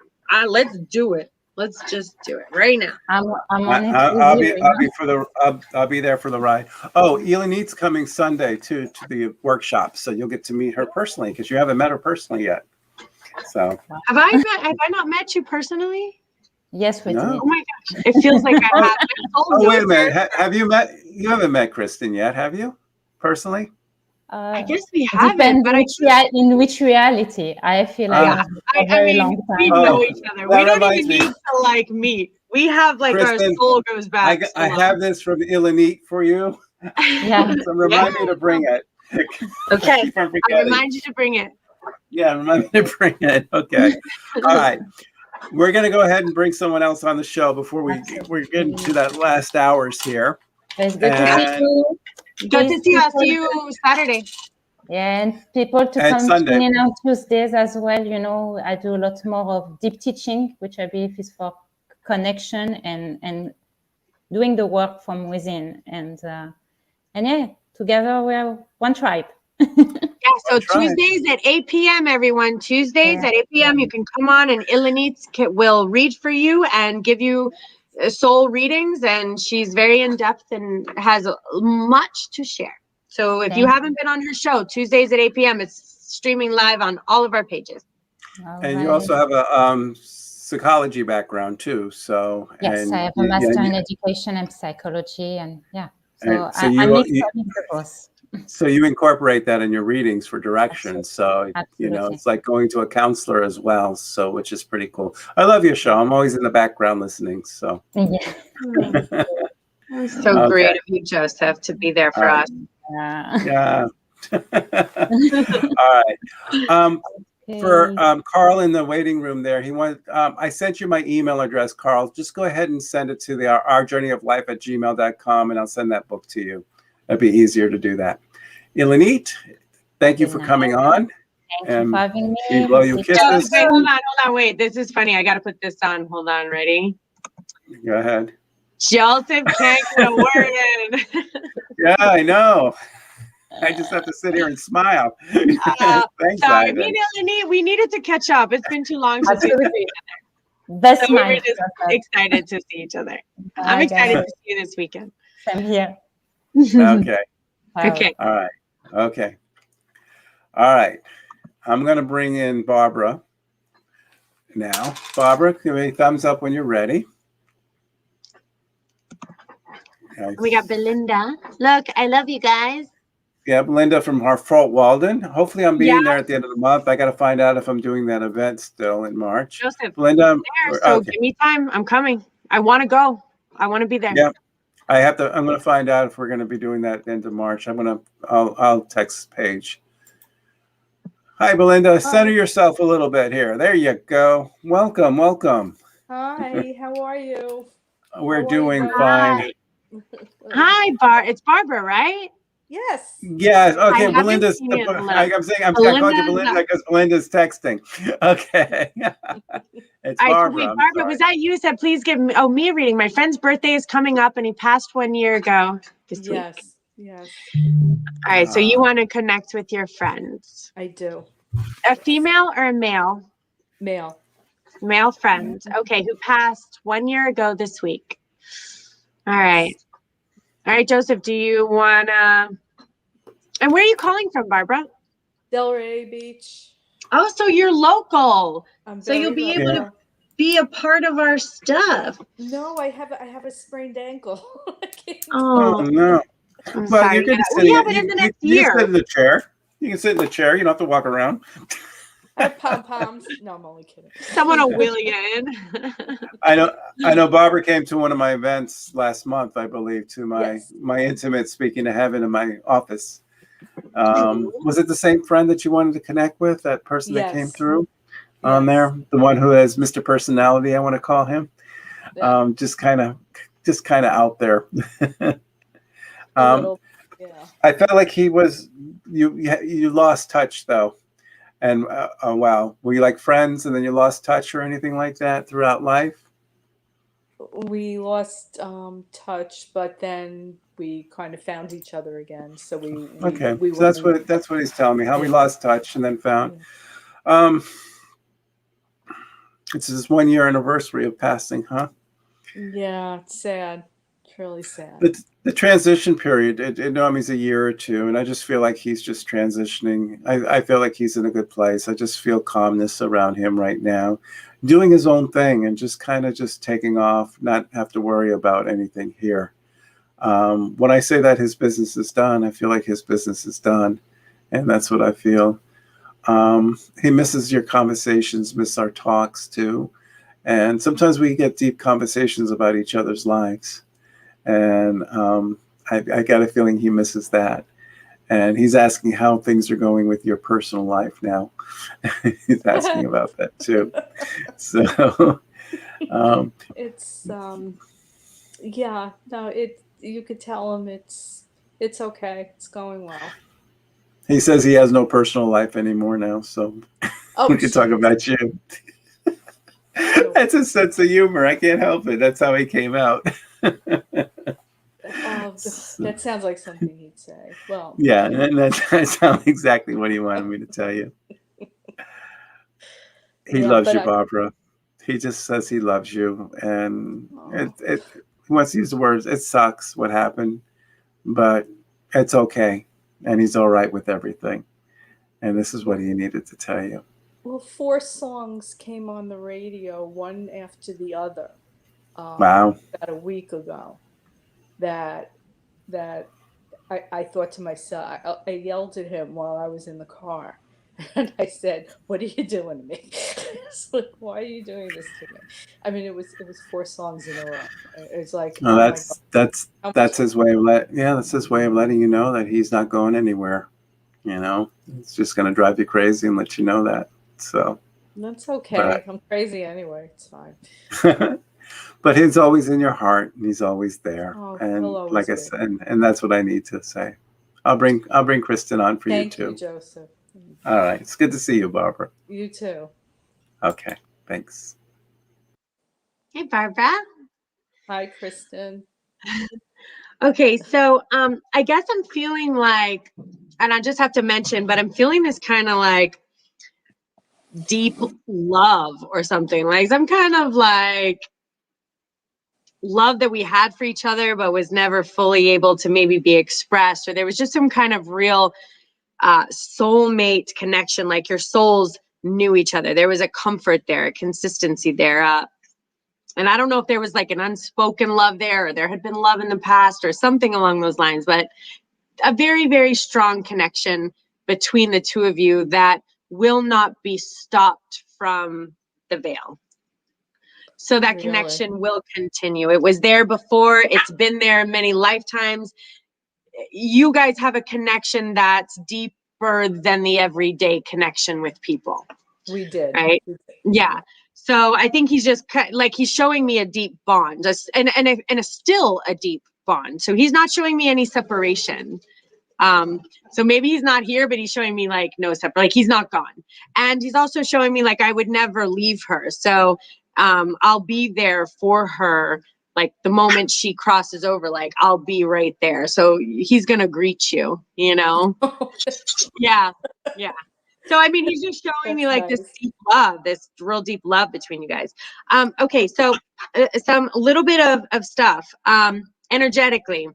G: let's do it. Let's just do it right now.
O: I'm on it.
F: I'll be there for the ride. Oh, Elenit's coming Sunday to the workshop, so you'll get to meet her personally because you haven't met her personally yet. So
G: have I not met you personally?
O: Yes, we did.
G: Oh my gosh, it feels like I have.
F: Oh, wait a minute. Have you met? You haven't met Kristen yet, have you? Personally?
G: I guess we haven't,
O: depends
G: but
O: in which reality. I feel I know her for a very long
G: we
O: time.
G: know each other. We don't even need to like meet. We have like
F: Kristen,
G: our soul goes back.
F: I have this from Ilanit for you.
O: Yeah.
F: So remind me to bring it.
G: Okay.
F: Keep on
G: I'll
F: forgetting.
G: remind you to bring it.
F: Yeah, remind me to bring it. Okay. All right. We're going to go ahead and bring someone else on the show before we're getting to that last hours here.
O: It's good to see you.
G: Good to see you. I'll see you Saturday.
O: Yeah, and people to
F: And
O: come
F: Sunday.
O: tune in on Tuesdays as well. You know, I do a lot more of deep teaching, which I believe is for connection and doing the work from within. And yeah, together we're one tribe.
G: Yeah, so Tuesdays at 8 p.m., everyone. Tuesdays at 8 p.m. You can come on and Ilanit will read for you and give you soul readings. And she's very in-depth and has much to share. So if you haven't been on her show, Tuesdays at 8 p.m., it's streaming live on all of our pages.
F: And you also have a psychology background too. So
O: yes, I have a master in education and psychology, and yeah. So
F: so
O: I mix the both.
F: So you incorporate that in your readings for direction. So, you know, it's like going to a counselor as well. So, which is pretty cool. I love your show. I'm always in the background listening. So,
G: yeah. So great of you, Joseph, to be there for us.
F: Yeah. All right. For Carl in the waiting room there, he wanted, I sent you my email address, Carl. Just go ahead and send it to the ourjourneyoflife@gmail.com, and I'll send that book to you. It'd be easier to do that. Ilanit, thank you for coming on.
O: Thank you for having me.
F: We blow you kisses.
G: Wait, hold on, wait. This is funny. I got to put this on. Hold on, ready?
F: Go ahead.
G: Joseph can't get a word in.
F: Yeah, I know. I just have to sit here and smile. Thanks,
G: sorry,
F: Ivan.
G: we needed to catch up. It's been too long since we've seen each other.
O: Best
G: so we were
O: mind.
G: just excited to see each other. I'm excited to see you this weekend.
O: Same here.
F: Okay.
G: Okay.
F: All right. Okay. All right. I'm going to bring in Barbara now. Barbara, give me a thumbs up when you're ready.
G: We got Belinda. Look, I love you guys.
F: Yeah, Belinda from Fort Walden. Hopefully I'm being there at the end of the month. I got to find out if I'm doing that event still in March.
G: Joseph,
F: Belinda,
G: there, so give me time. I'm coming. I want to go. I want to be there.
F: Yeah. I'm going to find out if we're going to be doing that at the end of March. I'll text Paige. Hi, Belinda. Center yourself a little bit here. There you go. Welcome.
P: Hi, how are you?
F: We're doing fine.
G: Hi, it's Barbara, right?
P: Yes.
F: Yes. Okay. Belinda's. I'm saying I called you Belinda because Belinda's texting. Okay. It's Barbara.
G: Wait, Barbara, was that you? Said please give me a reading. My friend's birthday is coming up, and he passed 1 year ago this week.
P: Yes.
G: All right. So you want to connect with your friends?
P: I do.
G: A female or a male?
P: Male.
G: Male friend. Okay. Who passed 1 year ago this week? All right. All right, Joseph, do you want to... And where are you calling from, Barbara?
P: Delray Beach.
G: Oh, so you're local. So you'll be
P: local.
G: able to be a part of our stuff.
P: No, I have a sprained ankle.
F: Oh, no. Well, you're going to sit
G: in the next year.
F: You can sit in the chair. You can sit in the chair. You don't have to walk around.
P: I have pom-poms. No, I'm only kidding.
G: Someone will wheel you in.
F: I know Barbara came to one of my events last month, I believe, to my intimate speaking to heaven in my office. Was it the same friend that you wanted to connect with, that person that came through on there? The one who has Mr. Personality, I want to call him. Just kind of out there. I felt like he was, you lost touch though. And wow, were you like friends and then you lost touch or anything like that throughout life?
P: We lost touch, but then we kind of found each other again. So we
F: so that's what he's telling me, how we lost touch and then found. It's his 1 year anniversary of passing, huh?
P: Yeah, it's sad. It's really sad.
F: The transition period, it normally is a year or two, and I just feel like he's just transitioning. I feel like he's in a good place. I just feel calmness around him right now, doing his own thing and just kind of just taking off, not have to worry about anything here. When I say that his business is done, I feel like his business is done. And that's what I feel. He misses your conversations, miss our talks too. And sometimes we get deep conversations about each other's lives. And I got a feeling he misses that. And he's asking how things are going with your personal life now. He's asking about that too. So
P: It's yeah, no, you could tell him it's okay. It's going well.
F: he says he has no personal life anymore now. So
P: Oh,
F: we can talk about you. That's a sense of humor. I can't help it. That's how he came out.
P: That sounds like something he'd say. Well,
F: yeah, and that sounds exactly what he wanted me to tell you. He loves you, Barbara. He just says he loves you, and he wants to use the words. It sucks what happened, but it's okay, and he's all right with everything. And this is what he needed to tell you.
P: Well, 4 songs came on the radio, one after the other.
F: Wow!
P: About a week ago, that I thought to myself, I yelled at him while I was in the car. And I said, "What are you doing to me?" It's like, "Why are you doing this to me?" I mean, it was 4 songs in a row. It's like,
F: No,
P: oh my God.
F: that's his way of that's his way of letting you know that he's not going anywhere. You know, it's just going to drive you crazy and let you know that. So
P: that's okay. I'm crazy anyway. It's fine.
F: But he's always in your heart, and he's always there.
P: Oh,
F: and
P: he'll always
F: like I
P: be.
F: said, and that's what I need to say. I'll bring Kristen on for you too.
P: Thank you, Joseph.
F: All right, it's good to see you, Barbara.
P: You too.
F: Okay, thanks.
G: Hey, Barbara.
P: Hi, Kristen.
G: Okay, so I guess I'm feeling like, and I just have to mention, but I'm feeling this kind of like deep love or something. Like some kind of like love that we had for each other, but was never fully able to maybe be expressed, or there was just some kind of real soulmate connection, like your souls knew each other. There was a comfort there, a consistency there. And I don't know if there was like an unspoken love there, or there had been love in the past or something along those lines, but a very, very strong connection between the two of you that will not be stopped from the veil. So that connection will continue. It was there before. It's been there many lifetimes. You guys have a connection that's deeper than the everyday connection with people.
P: We did.
G: Right? Yeah. So I think he's just like, he's showing me a deep bond, just and still a deep bond. So he's not showing me any separation. So maybe he's not here, but he's showing me like no separate, like he's not gone. And he's also showing me like I would never leave her. So I'll be there for her. Like the moment she crosses over, like I'll be right there. So he's gonna greet you, you know? Yeah. Yeah. So I mean, he's just showing me like this deep love, this real deep love between you guys. Okay, so some little bit of stuff energetically.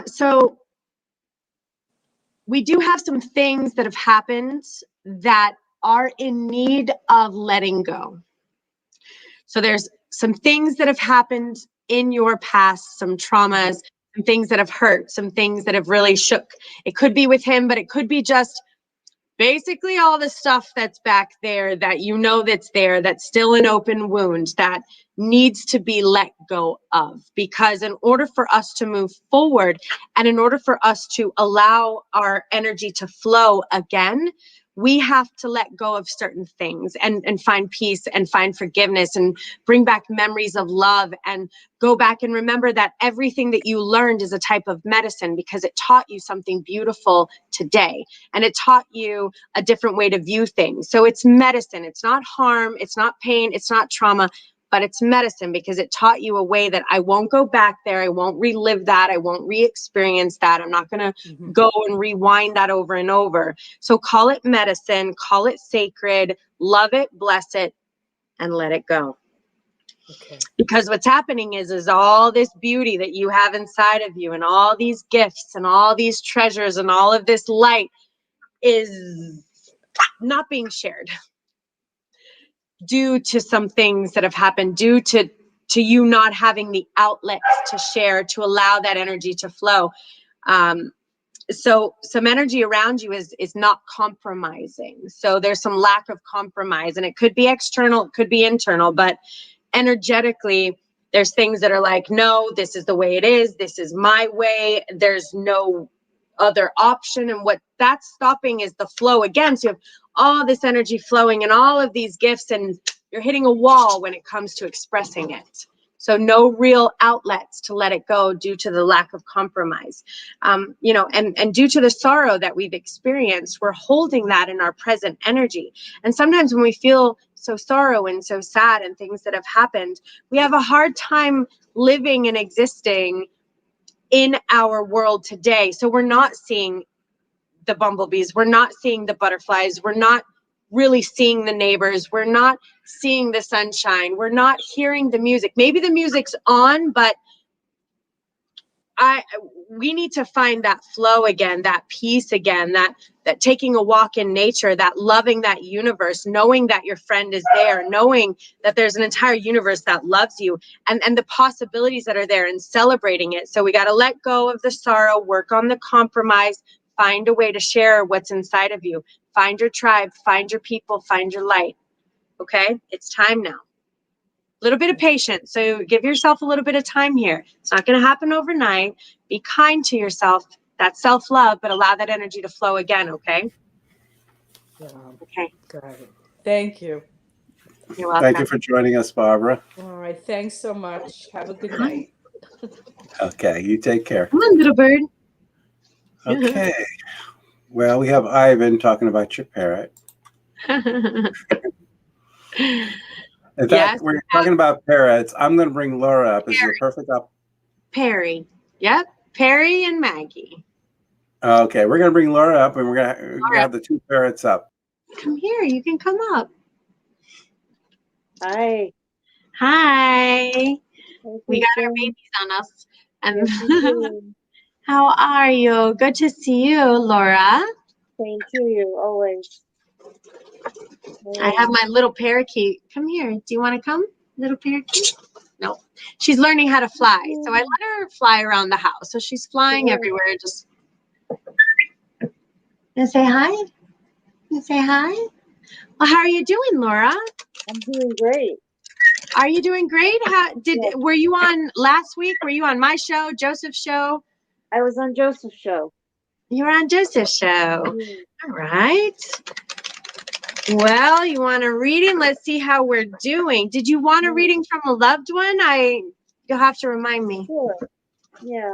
G: So we do have some things that have happened that are in need of letting go. So there's some things that have happened in your past, some traumas, some things that have hurt, some things that have really shook. It could be with him, but it could be just basically all the stuff that's back there that you know that's there, that's still an open wound that needs to be let go of. Because in order for us to move forward and in order for us to allow our energy to flow again, we have to let go of certain things and find peace and find forgiveness and bring back memories of love and go back and remember that everything that you learned is a type of medicine because it taught you something beautiful today and it taught you a different way to view things. So it's medicine. It's not harm. It's not pain. It's not trauma, but it's medicine because it taught you a way that I won't go back there. I won't relive that. I won't re-experience that. I'm not going to go and rewind that over and over. So call it medicine, call it sacred, love it, bless it, and let it go.
P: Okay.
G: Because what's happening is all this beauty that you have inside of you and all these gifts and all these treasures and all of this light is not being shared due to some things that have happened, due to you not having the outlets to share, to allow that energy to flow. so some energy around you is not compromising. So there's some lack of compromise, and it could be external, it could be internal, but energetically there's things that are like, no, this is the way it is, this is my way, there's no other option. And what that's stopping is the flow again. So you have all this energy flowing and all of these gifts, and you're hitting a wall when it comes to expressing it. So no real outlets to let it go due to the lack of compromise. You know, and due to the sorrow that we've experienced, we're holding that in our present energy. And sometimes when we feel so sorrow and so sad and things that have happened, we have a hard time living and existing in our world today. So we're not seeing the bumblebees, we're not seeing the butterflies, we're not really seeing the neighbors, we're not seeing the sunshine, we're not hearing the music. Maybe the music's on, but we need to find that flow again, that peace again, that taking a walk in nature, that loving that universe, knowing that your friend is there, knowing that there's an entire universe that loves you, and the possibilities that are there, and celebrating it. So we got to let go of the sorrow, work on the compromise, find a way to share what's inside of you, find your tribe, find your people, find your light. Okay, it's time now. A little bit of patience. So give yourself a little bit of time here. It's not going to happen overnight. Be kind to yourself. That's self-love, but allow that energy to flow again. Okay.
P: Yeah.
G: Okay.
P: Got it. Thank you.
G: You're welcome.
F: Thank you for joining us, Barbara.
P: All right. Thanks so much. Have a good night.
F: Okay, you take care.
G: Come on, little bird.
F: Okay. Well, we have Ivan talking about your parrot. In fact, we're talking about parrots. I'm going to bring Laura up. Is the perfect up?
G: Perry. Yep. Perry and Maggie.
F: Okay, we're going to bring Laura up, and we're going to have the two parrots up.
G: Come here. You can come up.
Q: Hi.
G: Hi. We got our babies on us. And how are you? Good to see you, Laura.
Q: Same to you, always.
G: I have my little parakeet. Come here. Do you want to come, little parakeet? No. She's learning how to fly. So I let her fly around the house. So she's flying everywhere. Just and say hi. And say hi. Well, how are you doing, Laura?
Q: I'm doing great.
G: Are you doing great? Were you on last week? Were you on my show, Joseph's show?
Q: I was on Joseph's show.
G: You were on Joseph's show. All right. Well, you want a reading? Let's see how we're doing. Did you want a reading from a loved one? You'll have to remind me.
Q: Sure. Yeah.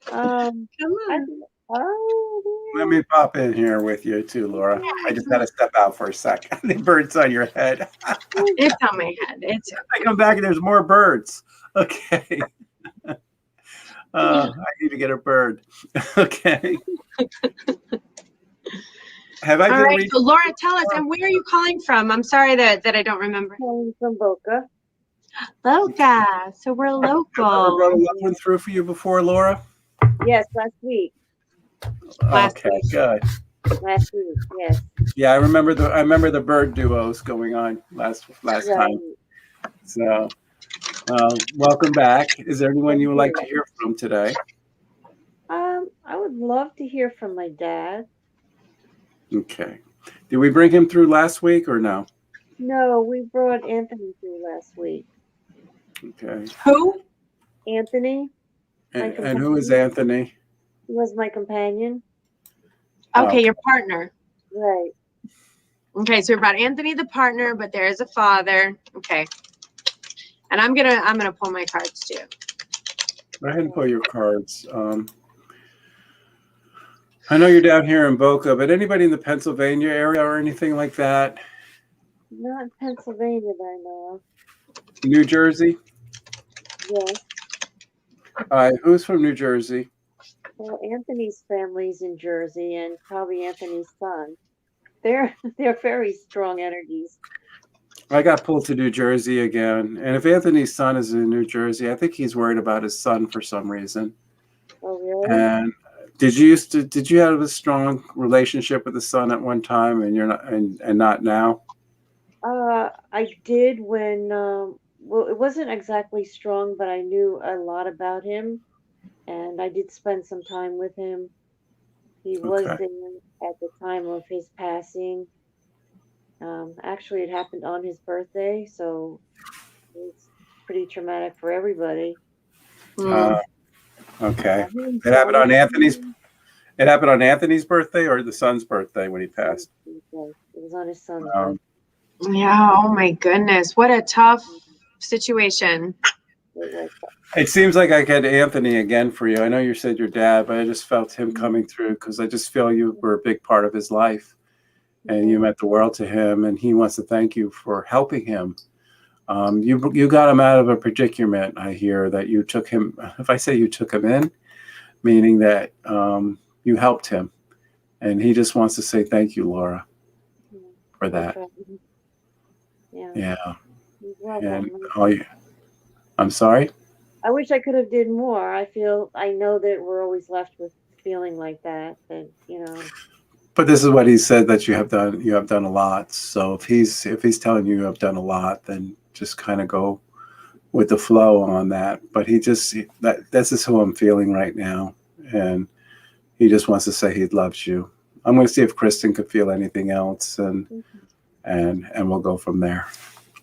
G: Come on.
F: Let me pop in here with you too, Laura. I just had to step out for a second. The bird's on your head.
G: It's on my head.
F: I come back and there's more birds. Okay. I need to get a bird. Okay. Have I
G: All
F: been
G: right,
F: reading?
G: so Laura, tell us, and where are you calling from? I'm sorry that I don't remember.
Q: Calling from Boca.
G: Boca. So we're
F: Have I ever
G: local.
F: brought a loved one through for you before, Laura?
Q: Yes, last week.
F: Okay, good.
Q: Last week, yes.
F: Yeah, I remember the bird duos going on last time. So, welcome back. Is there anyone you would like to hear from today?
Q: I would love to hear from my dad.
F: Okay. Did we bring him through last week or no?
Q: No, we brought Anthony through last week.
F: Okay.
G: Who?
Q: Anthony.
F: And who is Anthony?
Q: He was my companion.
G: Okay, your partner.
Q: Right.
G: Okay, so we're about Anthony the partner, but there is a father. Okay. And I'm gonna pull my cards too.
F: Go ahead and pull your cards. I know you're down here in Boca, but anybody in the Pennsylvania area or anything like that?
Q: Not in Pennsylvania that I know of.
F: New Jersey?
Q: Yes.
F: Who's from New Jersey?
Q: Well, Anthony's family's in Jersey, and probably Anthony's son. They're very strong energies.
F: I got pulled to New Jersey again. And if Anthony's son is in New Jersey, I think he's worried about his son for some reason.
Q: Oh, really?
F: And did you have a strong relationship with the son at one time, and you're not and not now?
Q: I did when well, it wasn't exactly strong, but I knew a lot about him, and I did spend some time with him. He was
F: Okay.
Q: there at the time of his passing. Actually, it happened on his birthday, so it's pretty traumatic for everybody.
F: Uh, okay.
Q: He
F: It happened
Q: enjoyed
F: on Anthony's.
Q: it.
F: It happened on Anthony's birthday or the son's birthday when he passed.
Q: It was on his son's birthday.
G: Yeah. Oh my goodness. What a tough situation.
F: It seems like I get Anthony again for you. I know you said your dad, but I just felt him coming through because I just feel you were a big part of his life, and you meant the world to him, and he wants to thank you for helping him. You got him out of a predicament. I hear that you took him. If I say you took him in, meaning that you helped him, and he just wants to say thank you, Laura, for that. Yeah. And I'm sorry.
Q: I wish I could have did more. I know that we're always left with feeling like that,
F: But this is what he said that you have done. You have done a lot. So if he's telling you have done a lot, then just kind of go with the flow on that. But this is who I'm feeling right now, and he just wants to say he loves you. I'm going to see if Kristen could feel anything else, and we'll go from there.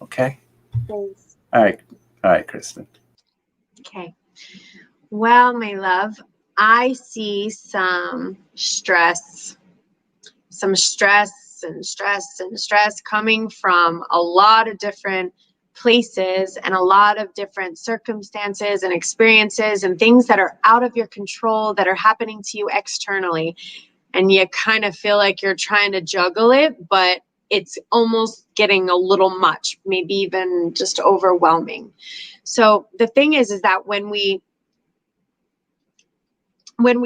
F: Okay.
Q: Thanks.
F: All right, Kristen.
G: Okay. Well, my love, I see some stress coming from a lot of different places and a lot of different circumstances and experiences and things that are out of your control that are happening to you externally. And you kind of feel like you're trying to juggle it, but it's almost getting a little much, maybe even just overwhelming. So the thing is that when we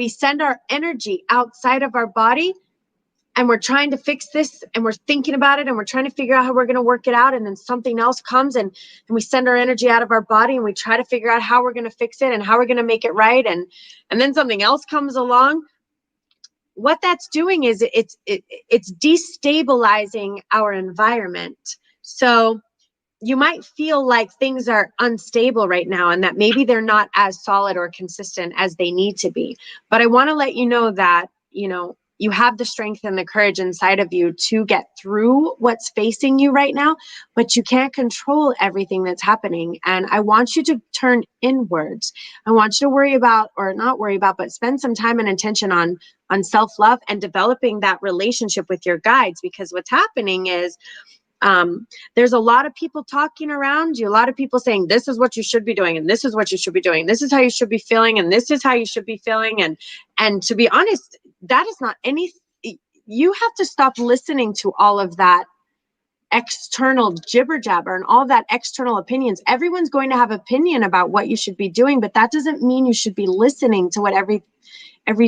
G: send our energy outside of our body and we're trying to fix this and we're thinking about it and we're trying to figure out how we're going to work it out, and then something else comes and we send our energy out of our body and we try to figure out how we're going to fix it and how we're going to make it right, and then something else comes along, what that's doing is it's destabilizing our environment. So you might feel like things are unstable right now and that maybe they're not as solid or consistent as they need to be. But I want to let you know that, you have the strength and the courage inside of you to get through what's facing you right now, but you can't control everything that's happening. And I want you to turn inwards. I want you to but spend some time and attention on self-love and developing that relationship with your guides, because what's happening is there's a lot of people talking around you, a lot of people saying, this is what you should be doing, and this is what you should be doing. This is how you should be feeling, and this is how you should be feeling. And to be honest, that is not any, you have to stop listening to all of that external jibber jabber and all that external opinions. Everyone's going to have opinion about what you should be doing, but that doesn't mean you should be listening to what every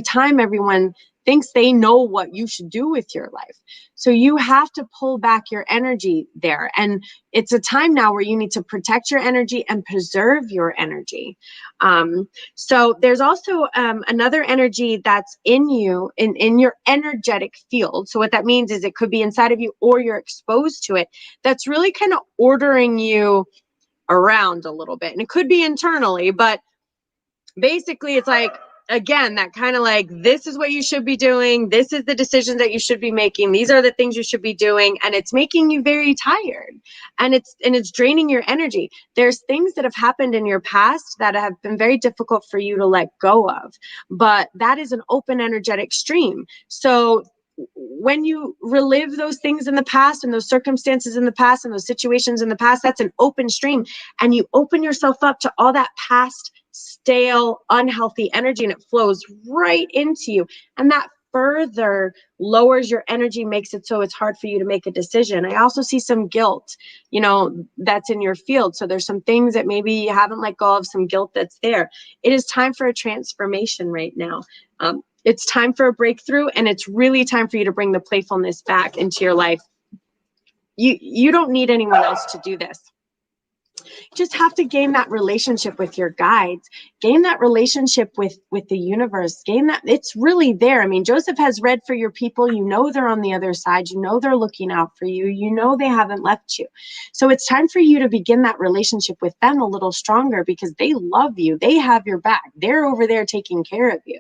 G: time everyone thinks they know what you should do with your life. So you have to pull back your energy there. And it's a time now where you need to protect your energy and preserve your energy. So there's also another energy that's in you, in your energetic field. So what that means is it could be inside of you or you're exposed to it. That's really kind of ordering you around a little bit. And it could be internally, but basically it's like, again, that kind of like, this is what you should be doing. This is the decisions that you should be making. These are the things you should be doing. And it's making you very tired, and it's draining your energy. There's things that have happened in your past that have been very difficult for you to let go of, but that is an open energetic stream. So when you relive those things in the past and those circumstances in the past and those situations in the past, that's an open stream, and you open yourself up to all that past stale, unhealthy energy, and it flows right into you. And that further lowers your energy, makes it so it's hard for you to make a decision. I also see some guilt, that's in your field. So there's some things that maybe you haven't let go of, some guilt that's there. It is time for a transformation right now. It's time for a breakthrough, and it's really time for you to bring the playfulness back into your life. You don't need anyone else to do this. just have to gain that relationship with your guides, gain that relationship with the universe, gain that, it's really there. I mean, Joseph has read for your people. You know, they're on the other side. You know, they're looking out for you. You know, they haven't left you. So it's time for you to begin that relationship with them a little stronger, because they love you. They have your back. They're over there taking care of you.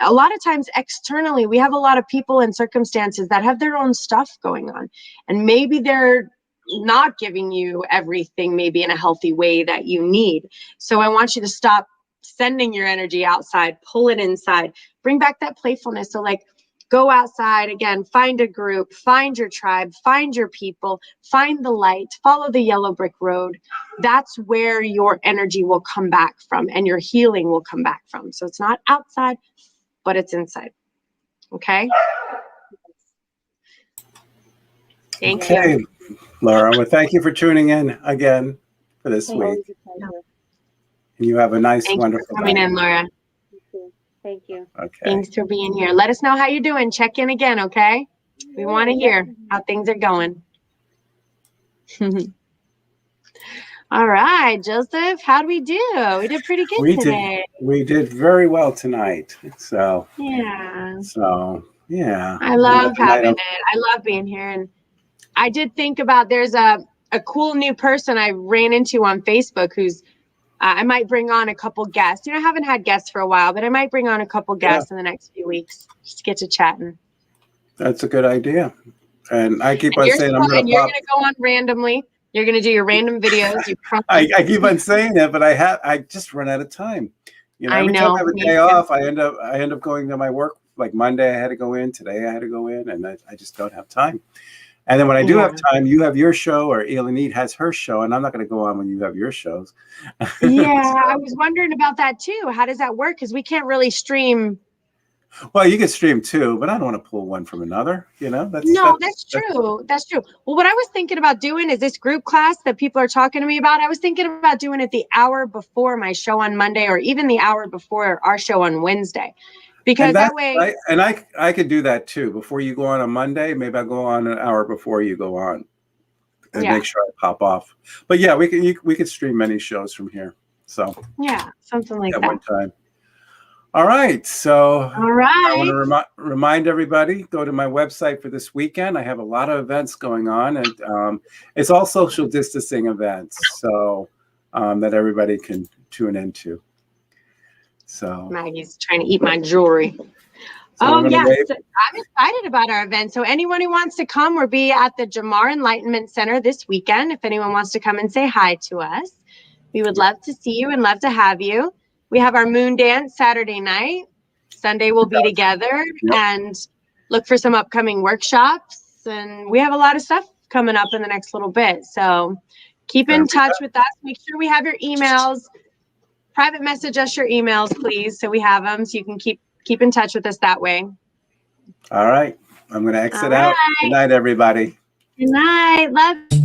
G: A lot of times externally, we have a lot of people and circumstances that have their own stuff going on, and maybe they're not giving you everything maybe in a healthy way that you need. So I want you to stop sending your energy outside, pull it inside, bring back that playfulness. So like, go outside again, find a group, find your tribe, find your people, find the light, follow the yellow brick road. That's where your energy will come back from, and your healing will come back from. So it's not outside, but it's inside. Okay. Thank you.
F: Laura, well, thank you for tuning in again for this week. And you have a nice, wonderful
G: for coming
F: night.
G: in, Laura.
Q: Thank you.
F: Okay.
G: Thanks for being here. Let us know how you're doing. Check in again, okay? We want to hear how things are going. All right, Joseph, how'd we do? We did pretty good today.
F: We did very well tonight. So
G: yeah.
F: Yeah.
G: I love having it. I love being here. And I did think about, there's a cool new person I ran into on Facebook who's, I might bring on a couple guests. You know, I haven't had guests for a while, but I might bring on a couple guests in the next few weeks just to get to chatting.
F: That's a good idea. And I keep on saying I'm going to
G: You're
F: pop.
G: going to go on randomly. You're going to do your random videos. You
F: I keep on saying that, but I just run out of time. You know,
G: I
F: every
G: know,
F: time I have a
G: me
F: day
G: too.
F: off, I end up going to my work. Like Monday, I had to go in. Today, I had to go in, and I just don't have time. And then when I do have time, you have your show, or Elanite has her show, and I'm not going to go on when you have your shows.
G: Yeah, I was wondering about that too. How does that work? Because we can't really stream.
F: Well, you can stream too, but I don't want to pull one from another. You know, that's
G: true. That's true. Well, what I was thinking about doing is this group class that people are talking to me about. I was thinking about doing it the hour before my show on Monday, or even the hour before our show on Wednesday, because that way.
F: I could do that too. Before you go on Monday, maybe I'll go on an hour before you go on, and make sure I pop off. But yeah, we could stream many shows from here. So
G: yeah, something like
F: at
G: that.
F: one time. All right. So
G: all right.
F: I want to remind everybody, go to my website for this weekend. I have a lot of events going on, and it's all social distancing events, so that everybody can tune into. So
G: Maggie's trying to eat my jewelry.
F: So
G: oh yes, I'm excited about our event. So anyone who wants to come, we'll be at the Jamar Enlightenment Center this weekend. If anyone wants to come and say hi to us, we would love to see you and love to have you. We have our moon dance Saturday night. Sunday we'll be together and look for some upcoming workshops. And we have a lot of stuff coming up in the next little bit. So keep in touch with us. Make sure we have your emails. Private message us your emails, please, so we have them, so you can keep in touch with us that way.
F: All right. I'm going to exit out. Good night, everybody.
G: Good night. Love.